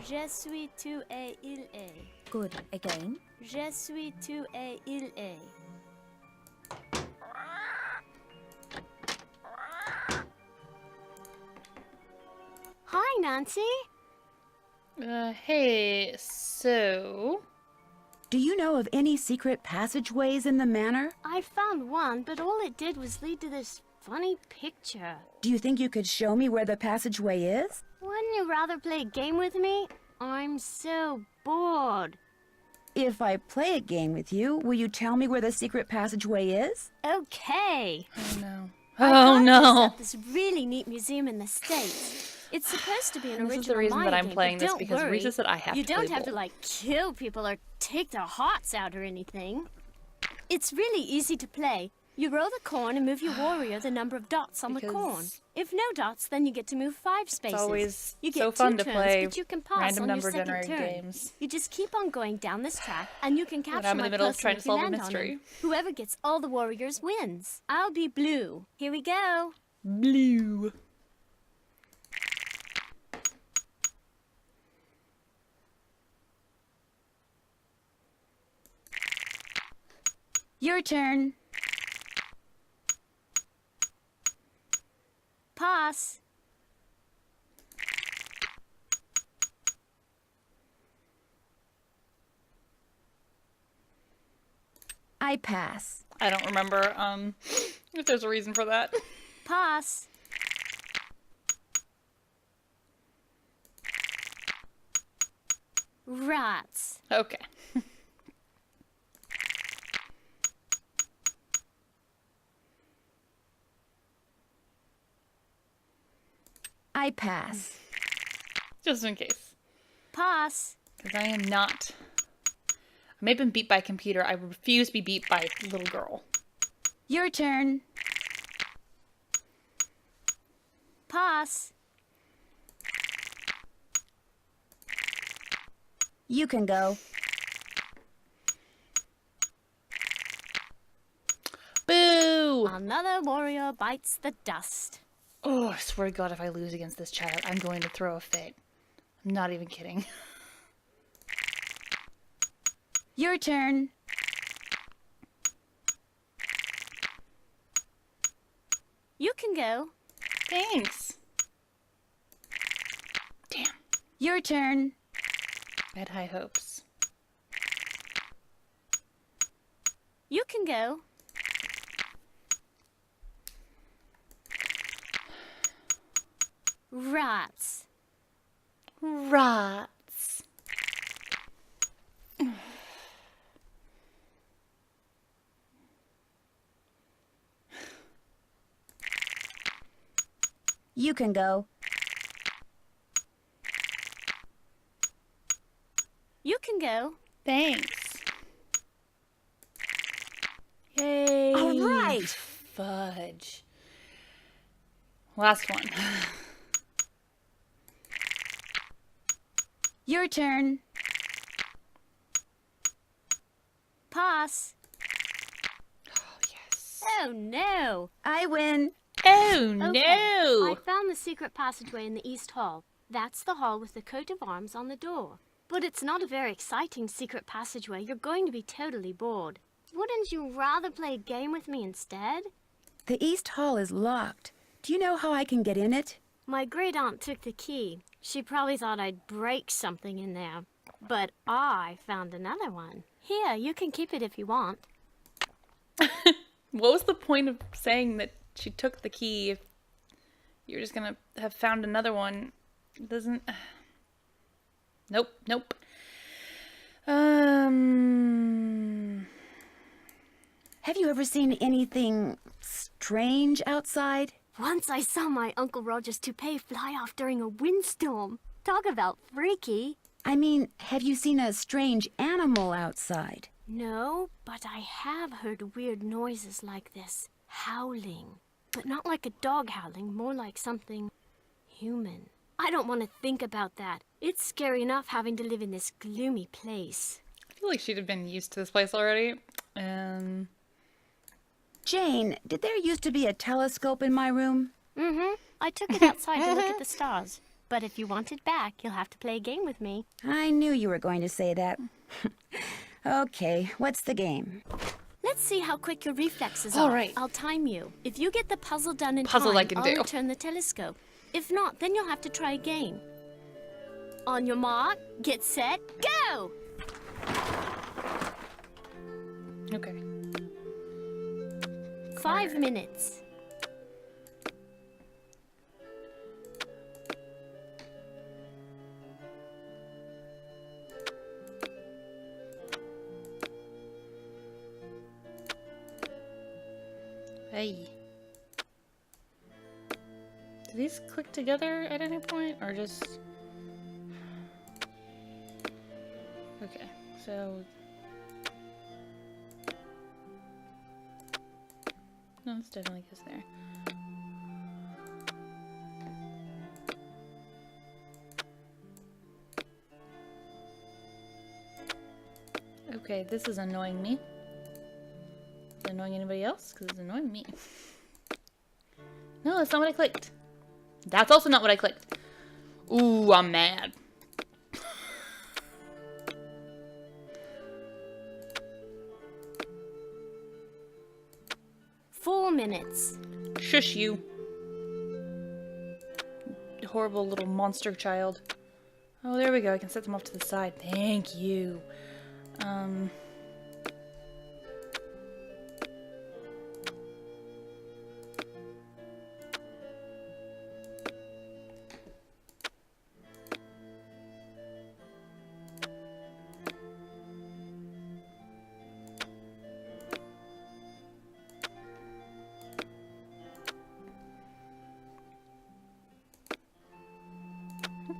Je suis tu et il est. Good. Again. Je suis tu et il est. Hi, Nancy. Hey, so... Do you know of any secret passageways in the manor? I found one, but all it did was lead to this funny picture. Do you think you could show me where the passageway is? Wouldn't you rather play a game with me? I'm so bored. If I play a game with you, will you tell me where the secret passageway is? Okay. Oh no. I Oh got no! At this really neat museum in the States. It's supposed to be an This original is the reason that Maya I'm game, playing but this, don't because worry. Risa said I have You to don't play have to both. like kill people or take their hearts out or anything. It's really easy to play. You roll the corn and move your warrior the number of dots on the corn. Because If no dots, then you get to move 5 spaces. It's always you get so 2 fun to turns, play but you can pass random on number your second generated turn. games. You just keep on going down this track, and you can capture I'm in my the middle of person trying to if you solve a land on mystery. him. Whoever gets all the warriors wins. I'll be blue. Here we go. Blue. Your turn. Pass. I pass. I don't remember, if there's a reason for that. Pass. Rats. Okay. I pass. Just in case. Pass. Because I am not... I may have been beat by a computer. I refuse to be beat by a little girl. Your turn. Pass. You can go. Boo! Another warrior bites the dust. Oh, I swear to God, if I lose against this child, I'm going to throw a fit. I'm not even kidding. Your turn. You can go. Thanks. Damn. Your turn. I had high hopes. You can go. Rats. Rats. You can go. You can go. Thanks. Yay. All right. Fudge. Last one. Your turn. Pass. Oh, yes. Oh no. I win. Oh, Okay, no. I found the secret passageway in the East Hall. That's the hall with the coat of arms on the door. But it's not a very exciting secret passageway. You're going to be totally bored. Wouldn't you rather play a game with me instead? The East Hall is locked. Do you know how I can get in it? My great aunt took the key. She probably thought I'd break something in there. But I found another one. Here, you can keep it if you want. What was the point of saying that she took the key if you're just gonna have found another one? It doesn't... Nope, nope. Have you ever seen anything strange outside? Once I saw my Uncle Roger's toupee fly off during a windstorm. Talk about freaky. I mean, have you seen a strange animal outside? No, but I have heard weird noises like this. Howling. But not like a dog howling, more like something human. I don't want to think about that. It's scary enough having to live in this gloomy place. I feel like she'd have been used to this place already. Jane, did there used to be a telescope in my room? Mm-hmm. I took it outside to look at the stars. But if you want it back, you'll have to play a game with me. I knew you were going to say that. Okay, what's the game? Let's see how quick your reflexes All are. right. I'll time you. If you get the puzzle done in Puzzle time, I can I'll do. return the telescope. If not, then you'll have to try again. On your mark, get set, go! Okay. 5 minutes. Hey. Do these click together at any point, or just... Okay, so... No, this definitely goes there. Okay, this is annoying me. Is it annoying anybody else? Because it's annoying me. No, that's not what I clicked. That's also not what I clicked. Ooh, I'm mad. Four minutes. Shush you. Horrible little monster child. Oh, there we go. I can set them off to the side. Thank you.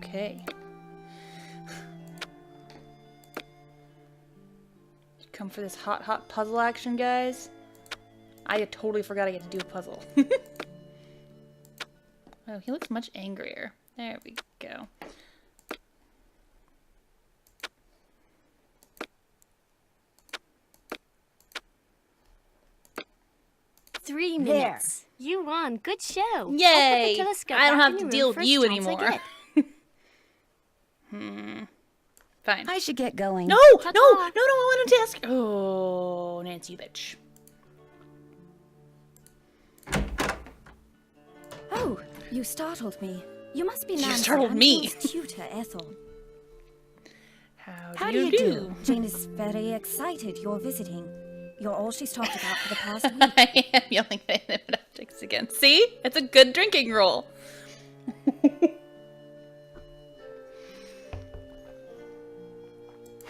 Okay. Come for this hot puzzle action, guys. I totally forgot I get to do a puzzle. Oh, he looks much angrier. There we go. Three minutes. You won. Good show. I'll put the Yay! telescope I don't back have in to your deal room with you first chance I anymore. get. Fine. I should get going. No, Ta-ta. no, I wanted to ask. Oh, Nancy, you bitch. Oh, you startled me. You must be You Nancy startled me. Ansel's tutor, Ethel. How How do you do? Jane is very excited you're visiting. You're all she's talked about for the past week. I am yelling at inanimate objects again. See? It's a good drinking role.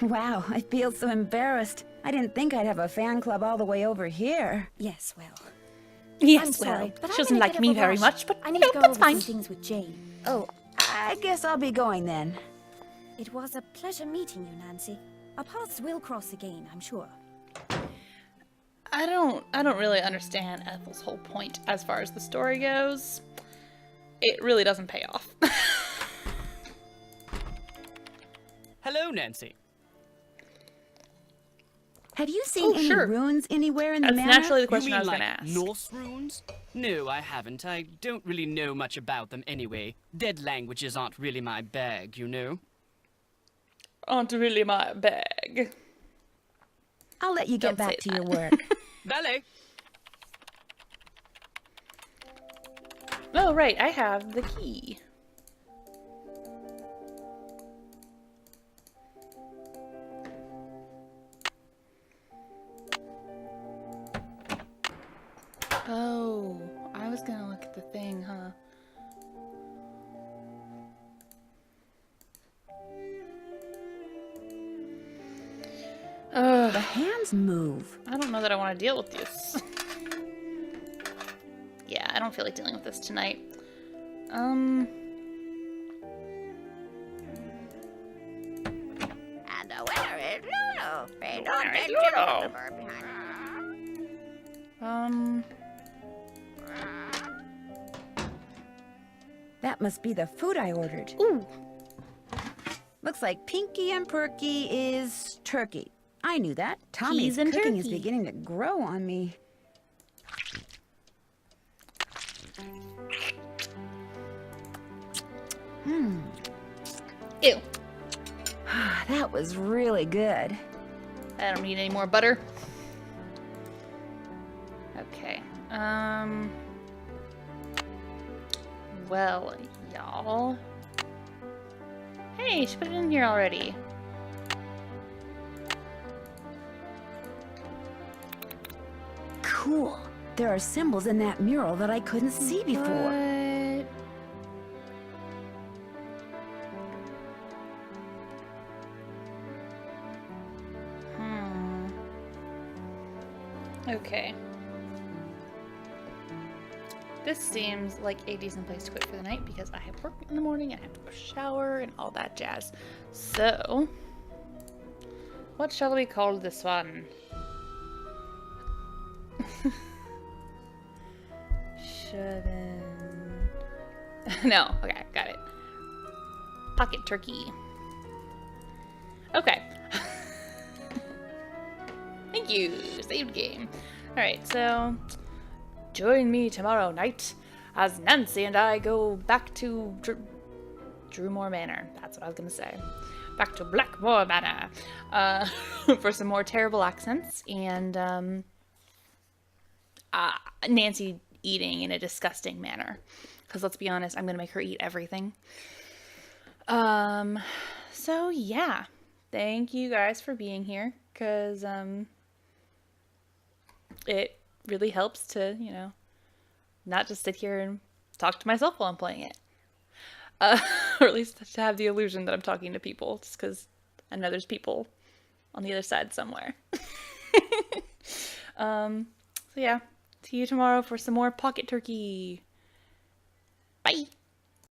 Wow, I feel so embarrassed. I didn't think I'd have a fan club all the way over here. Yes, well. Yes, I'm sorry, well, but she I'm doesn't in a like bit me of a very rush. much, but I you need know, to go that's over fine. some things with Jane. Oh, I guess I'll be going then. It was a pleasure meeting you, Nancy. Our paths will cross again, I'm sure. I don't really understand Ethel's whole point as far as the story goes. It really doesn't pay off. Hello, Nancy. Have you seen any sure. ruins anywhere in the That's manor? naturally the You question mean I was like gonna ask. Norse runes? No, I haven't. I don't really know much about them anyway. Dead languages aren't really my bag, you know? Aren't really my bag. I'll let you get Don't back say to your that. work. Ballet! Oh, right, I have the key. Oh, I was gonna look at the thing, huh? hands move? I don't know that I want to deal with this. Yeah, I don't feel like dealing with this tonight. And the winner is Lulu. They don't get Lulu. That must be the food I ordered. Ooh. Looks like Pinky and Perky is turkey. I knew that. Tommy's Peas and cooking is turkey. beginning to grow on me. Ew. That was really good. I don't need any more butter. Okay. Well, y'all. Hey, she put it in here already. Cool. There are symbols in that mural that I couldn't see before. What? Okay. This seems like a decent place to quit for the night because I have work in the morning, I have to go shower and all that jazz. So, what shall we call this one? Shove-in. No, okay, got it. Pocket turkey. Okay. Thank you. Saved game. Alright, so join me tomorrow night as Nancy and I go back to Drewmore Manor. That's what I was gonna say. Back to Blackmore Manor for some more terrible accents and Nancy eating in a disgusting manner. Because let's be honest, I'm gonna make her eat everything. So yeah. Thank you guys for being here. Because it really helps to, you know, not just sit here and talk to myself while I'm playing it. Or at least to have the illusion that I'm talking to people, just because I know there's people on the other side somewhere. So yeah, see you tomorrow for some more Pocket Turkey. Bye!